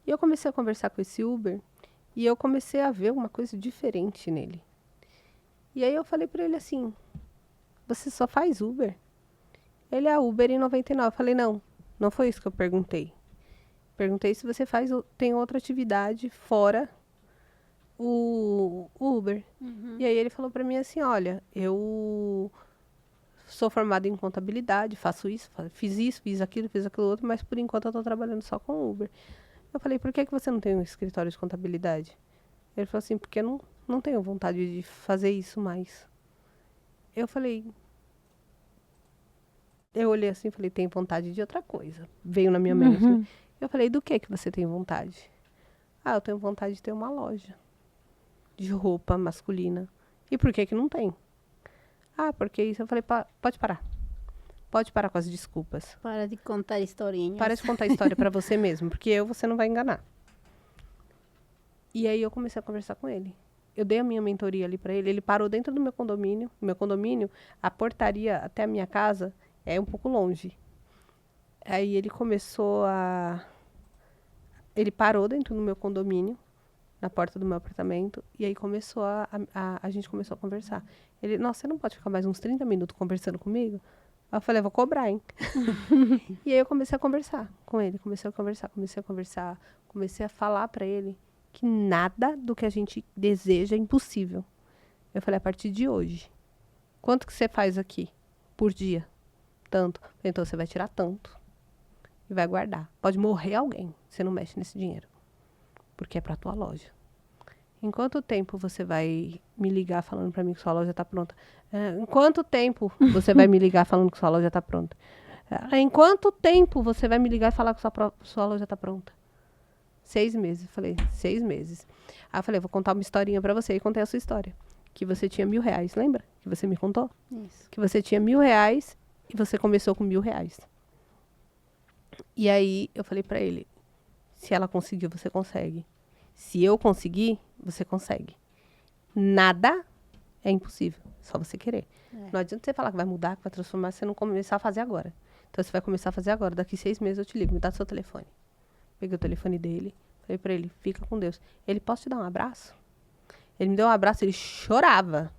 E eu comecei a conversar com esse Uber e eu comecei a ver uma coisa diferente nele. E aí eu falei pra ele assim, você só faz Uber? Ele é Uber em 99. Eu falei, não foi isso que eu perguntei. Perguntei se você tem outra atividade fora o Uber. Uhum. E aí ele falou pra mim assim, olha, eu sou formada em contabilidade, fiz isso, fiz aquilo outro, mas por enquanto eu tô trabalhando só com Uber. Eu falei, por que você não tem um escritório de contabilidade? Ele falou assim, porque eu não tenho vontade de fazer isso mais. Eu olhei assim e falei, tem vontade de outra coisa. Veio na minha mente. Uhum. Eu falei, do que você tem vontade? Eu tenho vontade de ter uma loja de roupa masculina. E por que não tem? Porque isso. Eu falei, pode parar. Pode parar com as desculpas. Para de contar historinhas. Para de contar a história pra você mesmo, porque você não vai enganar. E aí eu comecei a conversar com ele. Eu dei a minha mentoria ali pra ele. Ele parou dentro do meu condomínio. Meu condomínio, a portaria até a minha casa é um pouco longe. Aí ele ele parou dentro do meu condomínio, na porta do meu apartamento, e aí a gente começou a conversar. Ele, nossa, você não pode ficar mais uns 30 minutos conversando comigo? Aí eu falei, vou cobrar, hein? E aí eu comecei a conversar com ele, comecei a falar pra ele que nada do que a gente deseja é impossível. Eu falei, a partir de hoje, quanto que você faz aqui por dia? Tanto. Então você vai tirar tanto e vai guardar. Pode morrer alguém, você não mexe nesse dinheiro, porque é pra tua loja. Em quanto tempo você vai me ligar falando pra mim que sua loja tá pronta? Em quanto tempo você vai me ligar falando que sua loja tá pronta? Em quanto tempo você vai me ligar e falar que sua loja tá pronta? 6 meses. Falei, 6 meses. Aí eu falei, vou contar uma historinha pra você. E contei a sua história. Que você tinha R$1.000, lembra? Que você me contou? Isso. Que você tinha R$1.000 e você começou com R$1.000. E aí eu falei pra ele, se ela conseguiu, você consegue. Se eu conseguir, você consegue. Nada é impossível, só você querer. Não adianta você falar que vai mudar, que vai transformar, se você não começar a fazer agora. Então você vai começar a fazer agora. Daqui 6 meses eu te ligo, me dá seu telefone. Peguei o telefone dele, falei pra ele, fica com Deus. Ele, posso te dar um abraço? Ele me deu um abraço, ele chorava.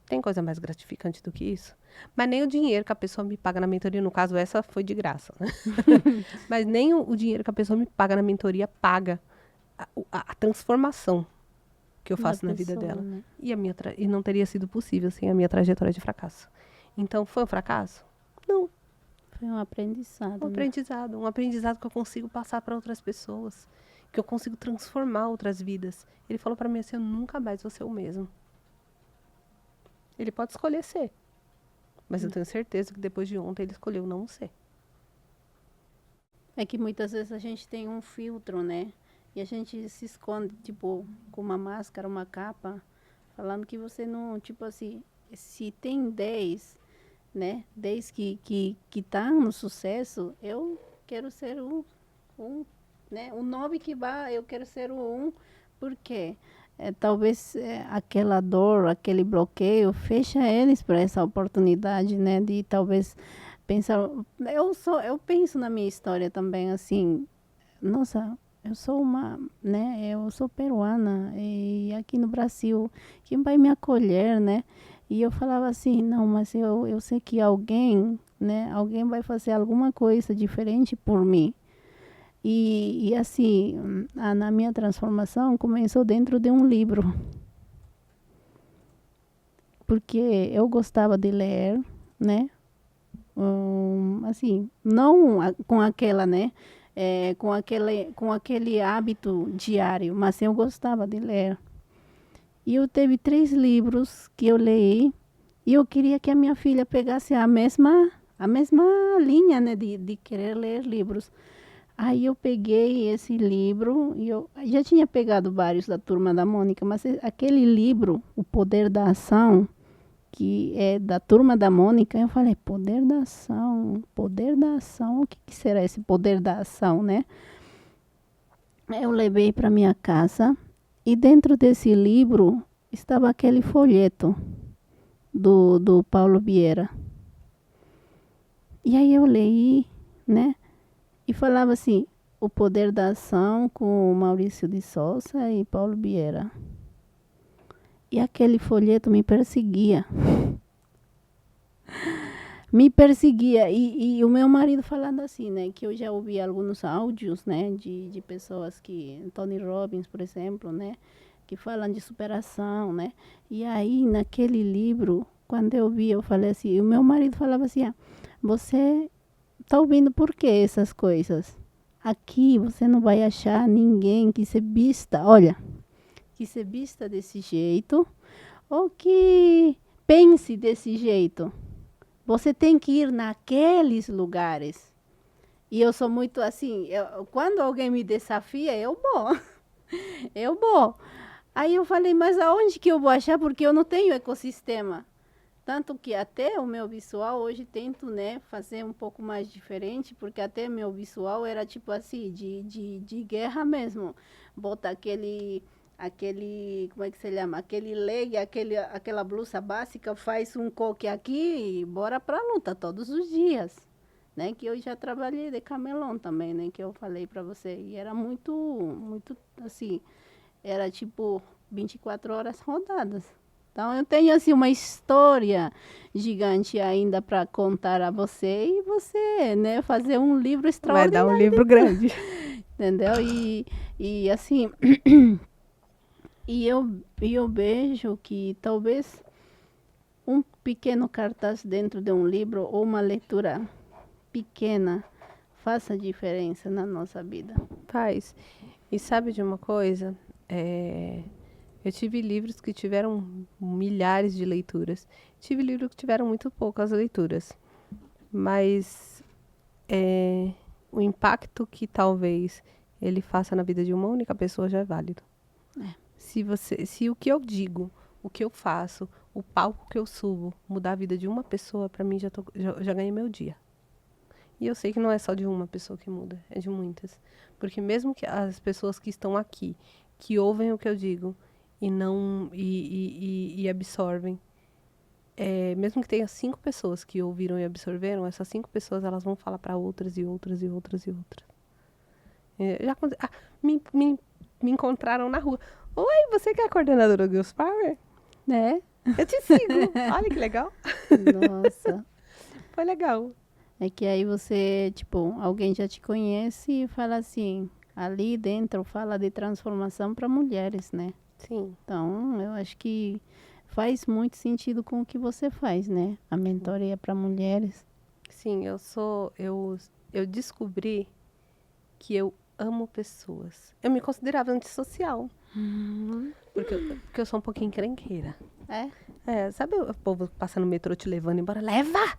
Tem coisa mais gratificante do que isso? Mas nem o dinheiro que a pessoa me paga na mentoria, no caso essa foi de graça, né? Mas nem o dinheiro que a pessoa me paga na mentoria paga a transformação que eu faço na vida dela. Né? E não teria sido possível sem a minha trajetória de fracasso. Então, foi um fracasso? Não. Foi um aprendizado. Um aprendizado que eu consigo passar para outras pessoas, que eu consigo transformar outras vidas. Ele falou para mim assim, eu nunca mais vou ser o mesmo. Ele pode escolher ser, mas eu tenho certeza que depois de ontem ele escolheu não ser. É que muitas vezes a gente tem um filtro, né? E a gente se esconde, tipo, com uma máscara, uma capa, falando que você não, tipo assim, se tem 10, né? 10 que tá no sucesso, eu quero ser né? O 9 que vai, eu quero ser o 1, porque talvez aquela dor, aquele bloqueio, fecha eles para essa oportunidade, né? De talvez pensar, eu penso na minha história também, assim, nossa, eu sou né? Eu sou peruana e aqui no Brasil, quem vai me acolher, né? E eu falava assim, não, mas eu sei que alguém, né? Alguém vai fazer alguma coisa diferente por mim. E assim, na minha transformação começou dentro de um livro. Porque eu gostava de ler, né? Assim, não com aquela, né? Com aquele hábito diário, mas eu gostava de ler. E eu teve 3 livros que eu li e eu queria que a minha filha pegasse a mesma linha, né, de querer ler livros. Aí eu peguei esse livro e eu já tinha pegado vários da Turma da Mônica, mas aquele livro, O Poder da Ação, que é da Turma da Mônica, eu falei, poder da ação, o que será esse poder da ação, né? Eu levei para minha casa e dentro desse livro estava aquele folheto do Paulo Vieira. E aí eu li, né? E falava assim, o poder da ação com Maurício de Souza e Paulo Vieira. E aquele folheto me perseguia. Me perseguia. E o meu marido falando assim, né? Que eu já ouvi alguns áudios, né? De pessoas que... Tony Robbins, por exemplo, né? Que falam de superação, né? E aí, naquele livro, quando eu vi, eu falei assim... O meu marido falava assim, você tá ouvindo por que essas coisas? Aqui você não vai achar ninguém que se vista... Olha... que se vista desse jeito ou que pense desse jeito. Você tem que ir naqueles lugares. E eu sou muito assim, quando alguém me desafia, eu vou. Eu vou. Aí eu falei, mas aonde que eu vou achar? Porque eu não tenho ecossistema. Tanto que até o meu visual hoje tento, né, fazer um pouco mais diferente, porque até meu visual era tipo assim, de guerra mesmo. Bota aquele, como é que se chama? Aquele leg, aquela blusa básica, faz um coque aqui e bora pra luta todos os dias, né? Que eu já trabalhei de camelão também, né? Que eu falei pra você. E era muito assim, era tipo 24 horas rodadas. Então eu tenho assim uma história gigante ainda para contar a você e você, né, fazer um livro extraordinário. Vai dar um livro grande. Entendeu? E assim, E eu vejo que talvez um pequeno cartaz dentro de um livro ou uma leitura pequena faça diferença na nossa vida. Faz. E sabe de uma coisa? Eu tive livros que tiveram milhares de leituras. Tive livros que tiveram muito poucas leituras. Mas o impacto que talvez ele faça na vida de uma única pessoa já é válido. Se o que eu digo, o que eu faço, o palco que eu subo, mudar a vida de uma pessoa, pra mim já ganhei meu dia. E eu sei que não é só de uma pessoa que muda, é de muitas. Porque mesmo que as pessoas que estão aqui, que ouvem o que eu digo e não e absorvem, mesmo que tenha 5 pessoas que ouviram e absorveram, essas 5 pessoas elas vão falar para outras e outras e outras e outras. Me encontraram na rua. Oi, você que é a coordenadora do Girls Power? Né? Eu te sigo. Olha que legal. Nossa. Foi legal. É que aí você, tipo, alguém já te conhece e fala assim, ali dentro fala de transformação para mulheres, né? Sim. Então, eu acho que faz muito sentido com o que você faz, né? A mentoria para mulheres. Sim, eu descobri que eu amo pessoas. Eu me considerava antissocial. Porque eu sou um pouquinho encrenqueira. Sabe o povo passando no metrô te levando embora? Leva!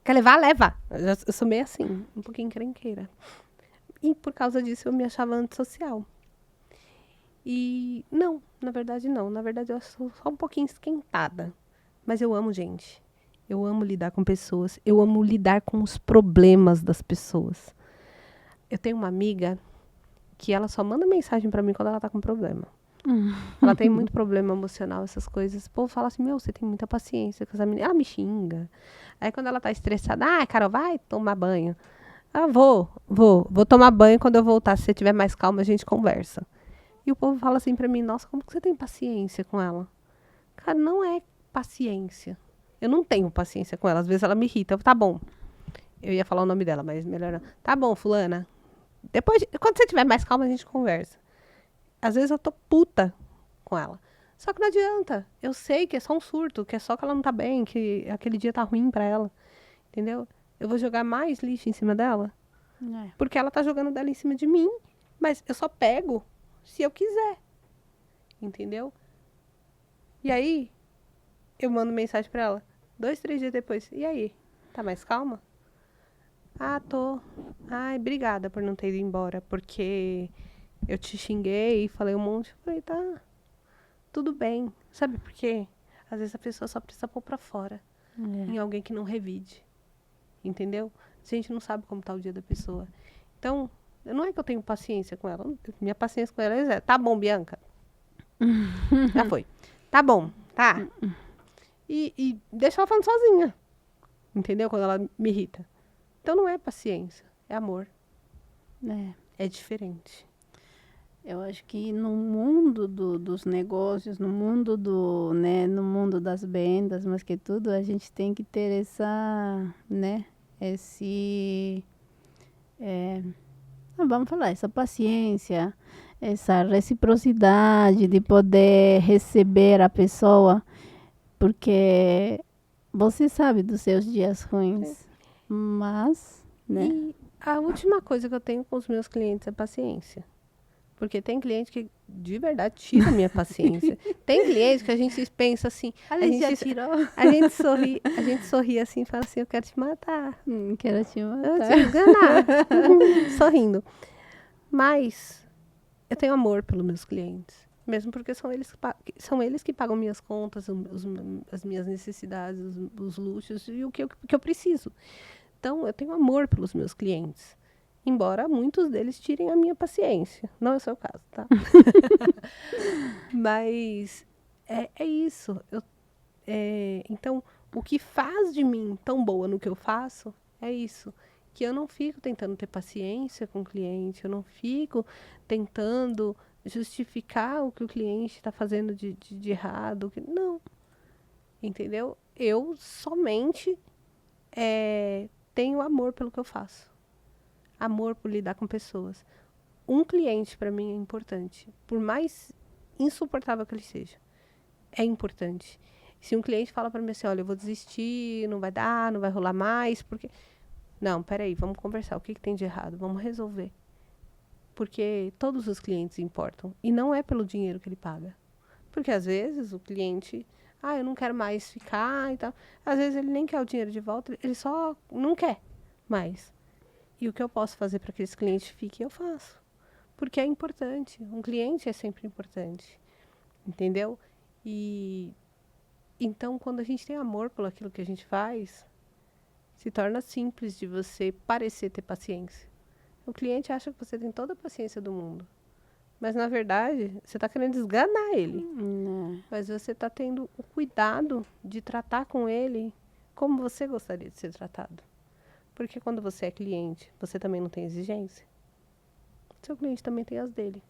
Quer levar? Leva! Eu sou meio assim, um pouquinho encrenqueira. E por causa disso eu me achava antissocial. E não, na verdade não. Na verdade eu sou só um pouquinho esquentada. Mas eu amo gente. Eu amo lidar com pessoas. Eu amo lidar com os problemas das pessoas. Eu tenho uma amiga que ela só manda mensagem pra mim quando ela tá com problema. Ela tem muito problema emocional, essas coisas. O povo fala assim, meu, você tem muita paciência com essa menina. Ela me xinga. Aí quando ela tá estressada, Carol, vai tomar banho. Vou tomar banho quando eu voltar. Se você tiver mais calma, a gente conversa. E o povo fala assim pra mim, nossa, como que você tem paciência com ela? Cara, não é paciência. Eu não tenho paciência com ela. Às vezes ela me irrita. Tá bom. Eu ia falar o nome dela, mas melhor não. Tá bom, fulana. Depois, quando você tiver mais calma, a gente conversa. Às vezes eu tô puta com ela. Só que não adianta. Eu sei que é só um surto, que é só que ela não tá bem, que aquele dia tá ruim pra ela. Entendeu? Eu vou jogar mais lixo em cima dela. Porque ela tá jogando dela em cima de mim. Mas eu só pego se eu quiser. Entendeu? E aí, eu mando mensagem pra ela. 2, 3 dias depois. E aí? Tá mais calma? Tô. Ai, obrigada por não ter ido embora. Porque eu te xinguei e falei um monte. Eu falei, tá. Tudo bem. Sabe por quê? Às vezes a pessoa só precisa pôr pra fora. Em alguém que não revide. Entendeu? A gente não sabe como tá o dia da pessoa. Então, não é que eu tenho paciência com ela. Minha paciência com ela é zero. Tá bom, Bianca. Já foi. Tá bom, tá. E deixa ela falando sozinha. Entendeu? Quando ela me irrita. Então não é paciência, é amor. É diferente. Eu acho que no mundo dos negócios, no mundo no mundo das vendas, mas que tudo, a gente tem que ter vamos falar, essa paciência, essa reciprocidade de poder receber a pessoa, porque você sabe dos seus dias ruins, mas, E a última coisa que eu tenho com os meus clientes é paciência. Porque tem cliente que, de verdade, tira a minha paciência. Tem cliente que a gente pensa assim... A gente tirou. A gente sorri assim e fala assim, eu quero te matar. Quero te Eu matar. te enganar. Sorrindo. Mas eu tenho amor pelos meus clientes. Mesmo porque são eles que pagam minhas contas, as minhas necessidades, os luxos e o que eu preciso. Então, eu tenho amor pelos meus clientes. Embora muitos deles tirem a minha paciência. Não é o seu caso, tá? Mas é isso. Então, o que faz de mim tão boa no que eu faço é isso. Que eu não fico tentando ter paciência com o cliente. Eu não fico tentando justificar o que o cliente está fazendo de errado. Não. Entendeu? Eu somente tenho amor pelo que eu faço. Amor por lidar com pessoas. Um cliente, para mim, é importante. Por mais insuportável que ele seja. É importante. Se um cliente fala para mim assim, olha, eu vou desistir, não vai dar, não vai rolar mais, porque... Não, peraí, vamos conversar. O que tem de errado? Vamos resolver. Porque todos os clientes importam. E não é pelo dinheiro que ele paga. Porque às vezes o cliente... eu não quero mais ficar e tal. Às vezes ele nem quer o dinheiro de volta, ele só não quer mais. E o que eu posso fazer para que esse cliente fique, eu faço. Porque é importante. Um cliente é sempre importante. Entendeu? E então, quando a gente tem amor pelo aquilo que a gente faz, se torna simples de você parecer ter paciência. O cliente acha que você tem toda a paciência do mundo. Mas, na verdade, você está querendo desganar ele. Mas você está tendo o cuidado de tratar com ele como você gostaria de ser tratado. Porque quando você é cliente, você também não tem exigência. Seu cliente também tem as dele.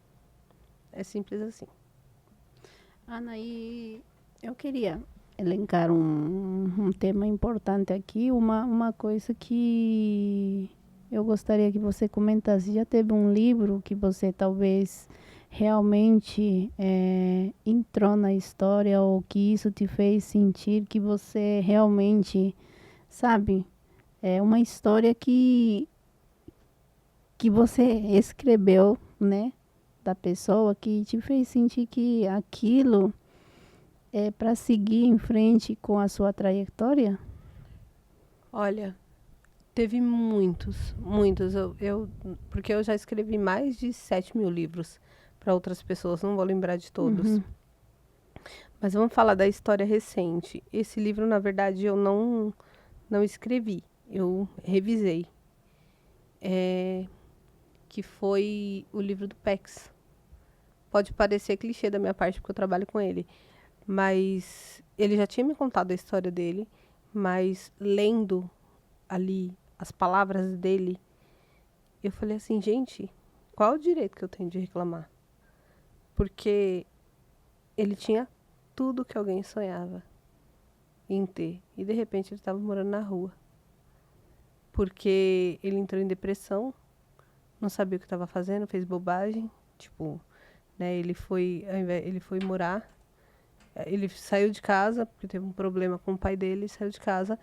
É simples assim. Ana, e eu queria elencar um tema importante aqui, uma coisa que eu gostaria que você comentasse. Já teve um livro que você talvez realmente entrou na história ou que isso te fez sentir que você realmente, sabe, é uma história que você escreveu, né, da pessoa que te fez sentir que aquilo é para seguir em frente com a sua trajetória? Olha, teve muitos. Porque eu já escrevi mais de 7.000 livros para outras pessoas, não vou lembrar de todos. Mas vamos falar da história recente. Esse livro, na verdade, eu não escrevi, eu revisei. Que foi o livro do Pex. Pode parecer clichê da minha parte, porque eu trabalho com ele. Mas ele já tinha me contado a história dele, mas lendo ali as palavras dele, eu falei assim, gente, qual é o direito que eu tenho de reclamar? Porque ele tinha tudo que alguém sonhava em ter. E de repente ele estava morando na rua. Porque ele entrou em depressão, não sabia o que estava fazendo, fez bobagem. Tipo, né, ele foi morar. Ele saiu de casa, porque teve um problema com o pai dele, saiu de casa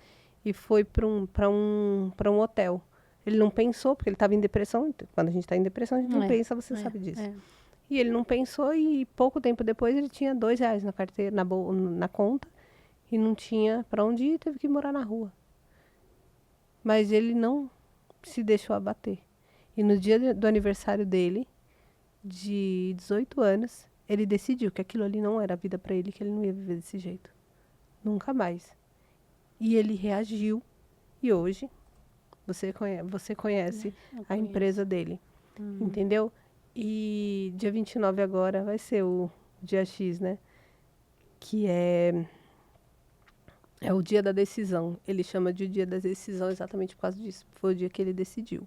e foi para um hotel. Ele não pensou, porque ele estava em depressão. Quando a gente está em depressão, a gente não pensa, você sabe disso. E ele não pensou e pouco tempo depois ele tinha R$2 na carteira, na conta, e não tinha para onde ir, teve que morar na rua. Mas ele não se deixou abater. E no dia do aniversário dele, de 18 anos, ele decidiu que aquilo ali não era a vida para ele, que ele não ia viver desse jeito. Nunca mais. E ele reagiu. E hoje, você conhece a empresa dele. Entendeu? E dia 29 agora vai ser o dia X, né? Que é o dia da decisão. Ele chama de o dia da decisão exatamente por causa disso. Foi o dia que ele decidiu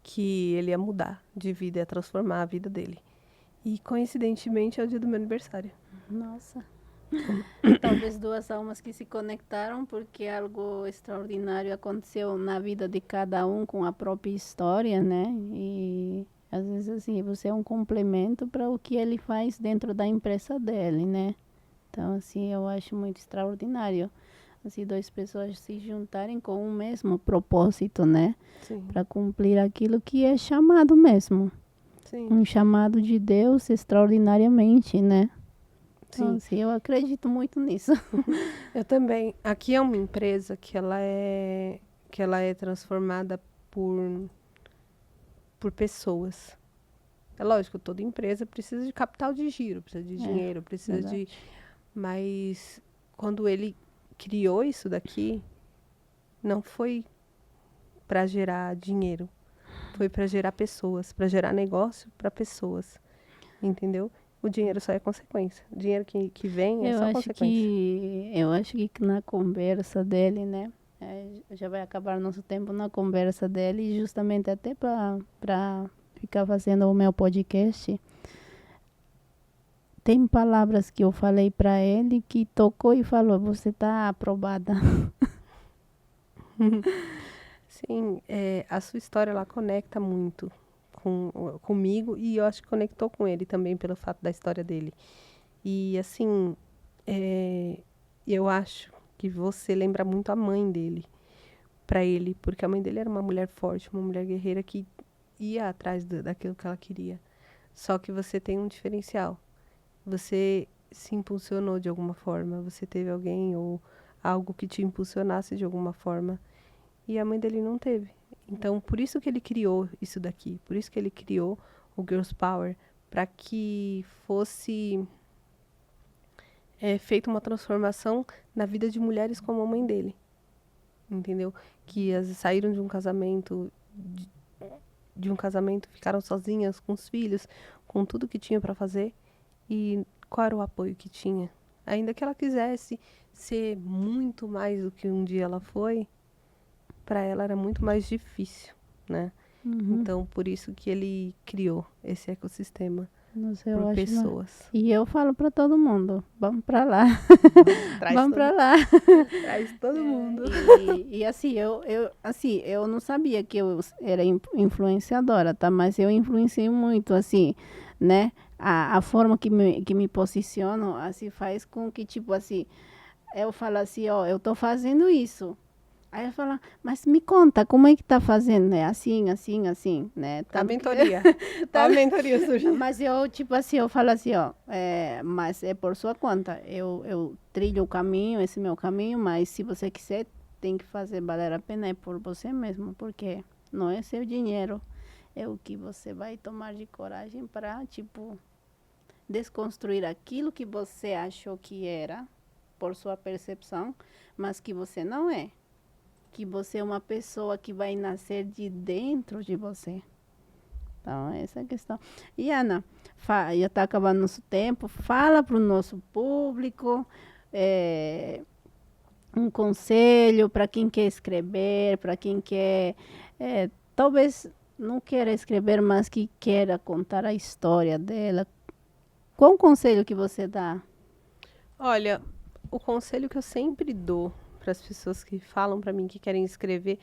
que ele ia mudar de vida, ia transformar a vida dele. E, coincidentemente, é o dia do meu aniversário. Nossa. Talvez duas almas que se conectaram porque algo extraordinário aconteceu na vida de cada um com a própria história, né? E às vezes assim, você é um complemento para o que ele faz dentro da empresa dele, né? Então, assim, eu acho muito extraordinário. Assim, duas pessoas se juntarem com o mesmo propósito, né? Sim. Para cumprir aquilo que é chamado mesmo. Sim. Um chamado de Deus extraordinariamente, né? Sim. Então, assim, eu acredito muito nisso. Eu também. Aqui é uma empresa que ela é transformada por pessoas. É lógico, toda empresa precisa de capital de giro, precisa de dinheiro, precisa verdade. Mas quando ele criou isso daqui, não foi para gerar dinheiro, foi para gerar pessoas, para gerar negócio para pessoas, entendeu? O dinheiro só é consequência. O dinheiro que vem é só consequência. Eu acho que na conversa dele, né? Já vai acabar nosso tempo na conversa dele, e justamente até para ficar fazendo o meu podcast. Tem palavras que eu falei para ele que tocou e falou: você está aprovada. Sim, a sua história ela conecta muito comigo e eu acho que conectou com ele também pelo fato da história dele. E assim, eu acho que você lembra muito a mãe dele para ele, porque a mãe dele era uma mulher forte, uma mulher guerreira que ia atrás daquilo que ela queria. Só que você tem um diferencial. Você se impulsionou de alguma forma, você teve alguém ou algo que te impulsionasse de alguma forma. E a mãe dele não teve. Então, por isso que ele criou isso daqui. Por isso que ele criou o Girls Power. Para que fosse feita uma transformação na vida de mulheres como a mãe dele. Entendeu? Que saíram de um casamento, de um casamento, ficaram sozinhas com os filhos, com tudo que tinha para fazer. E qual era o apoio que tinha? Ainda que ela quisesse ser muito mais do que um dia ela foi, para ela era muito mais difícil, né? Então, por isso que ele criou esse ecossistema Nossa, eu por acho pessoas. E eu falo para todo mundo, vamos para lá, Traz vamos para lá. Traz todo mundo. E assim, eu não sabia que eu era influenciadora, tá? Mas eu influenciei muito, assim, né? A forma que me posiciono, assim, faz com que, tipo assim, eu falo assim, ó, eu tô fazendo isso. Aí ela fala, mas me conta, como é que tá fazendo? É assim, assim, assim, né? A Tanto que- mentoria. A mentoria surgiu. Mas eu, tipo assim, eu falo assim, ó, mas é por sua conta. Eu trilho o caminho, esse meu caminho, mas se você quiser, tem que fazer valer a pena, é por você mesmo, porque não é seu dinheiro, é o que você vai tomar de coragem para, tipo, desconstruir aquilo que você achou que era, por sua percepção, mas que você não é. Que você é uma pessoa que vai nascer de dentro de você. Então, essa é a questão. E, Ana, já está acabando nosso tempo. Fala para o nosso público um conselho para quem quer escrever, para quem quer, talvez não queira escrever, mas que queira contar a história dela. Qual o conselho que você dá? Olha, o conselho que eu sempre dou para as pessoas que falam para mim que querem escrever,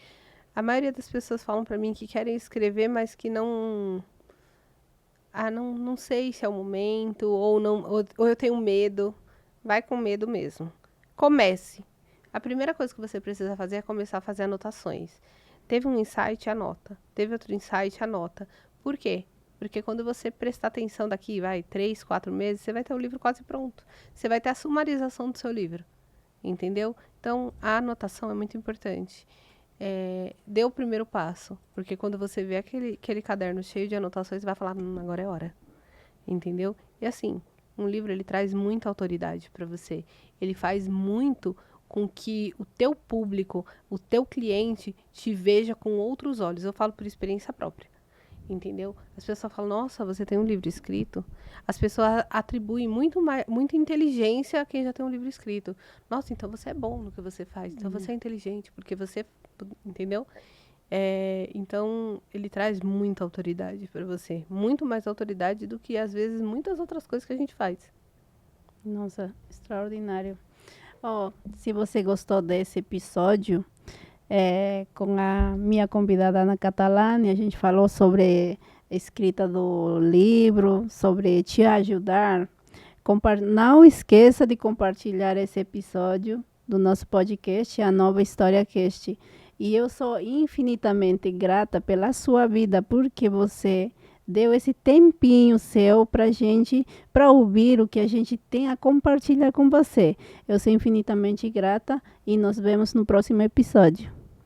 a maioria das pessoas falam para mim que querem escrever, mas que não sei se é o momento ou não, ou eu tenho medo. Vai com medo mesmo. Comece. A primeira coisa que você precisa fazer é começar a fazer anotações. Teve um insight, anota. Teve outro insight, anota. Por quê? Porque quando você prestar atenção daqui, 3, 4 meses, você vai ter o livro quase pronto. Você vai ter a sumarização do seu livro. Entendeu? Então, a anotação é muito importante. Dê o primeiro passo. Porque quando você vê aquele caderno cheio de anotações, você vai falar, agora é hora. Entendeu? E assim, um livro, ele traz muita autoridade para você. Ele faz muito com que o teu público, o teu cliente, te veja com outros olhos. Eu falo por experiência própria. Entendeu? As pessoas falam, nossa, você tem um livro escrito? As pessoas atribuem muita inteligência a quem já tem um livro escrito. Nossa, então você é bom no que você faz. Então você é inteligente, porque você... Entendeu? Então, ele traz muita autoridade para você. Muito mais autoridade do que, às vezes, muitas outras coisas que a gente faz. Nossa, extraordinário. Se você gostou desse episódio, com a minha convidada Ana Catalani, a gente falou sobre a escrita do livro, sobre te ajudar. Não esqueça de compartilhar esse episódio do nosso podcast, a Nova História Cast. E eu sou infinitamente grata pela sua vida, porque você deu esse tempinho seu para ouvir o que a gente tem a compartilhar com você. Eu sou infinitamente grata e nos vemos no próximo episódio.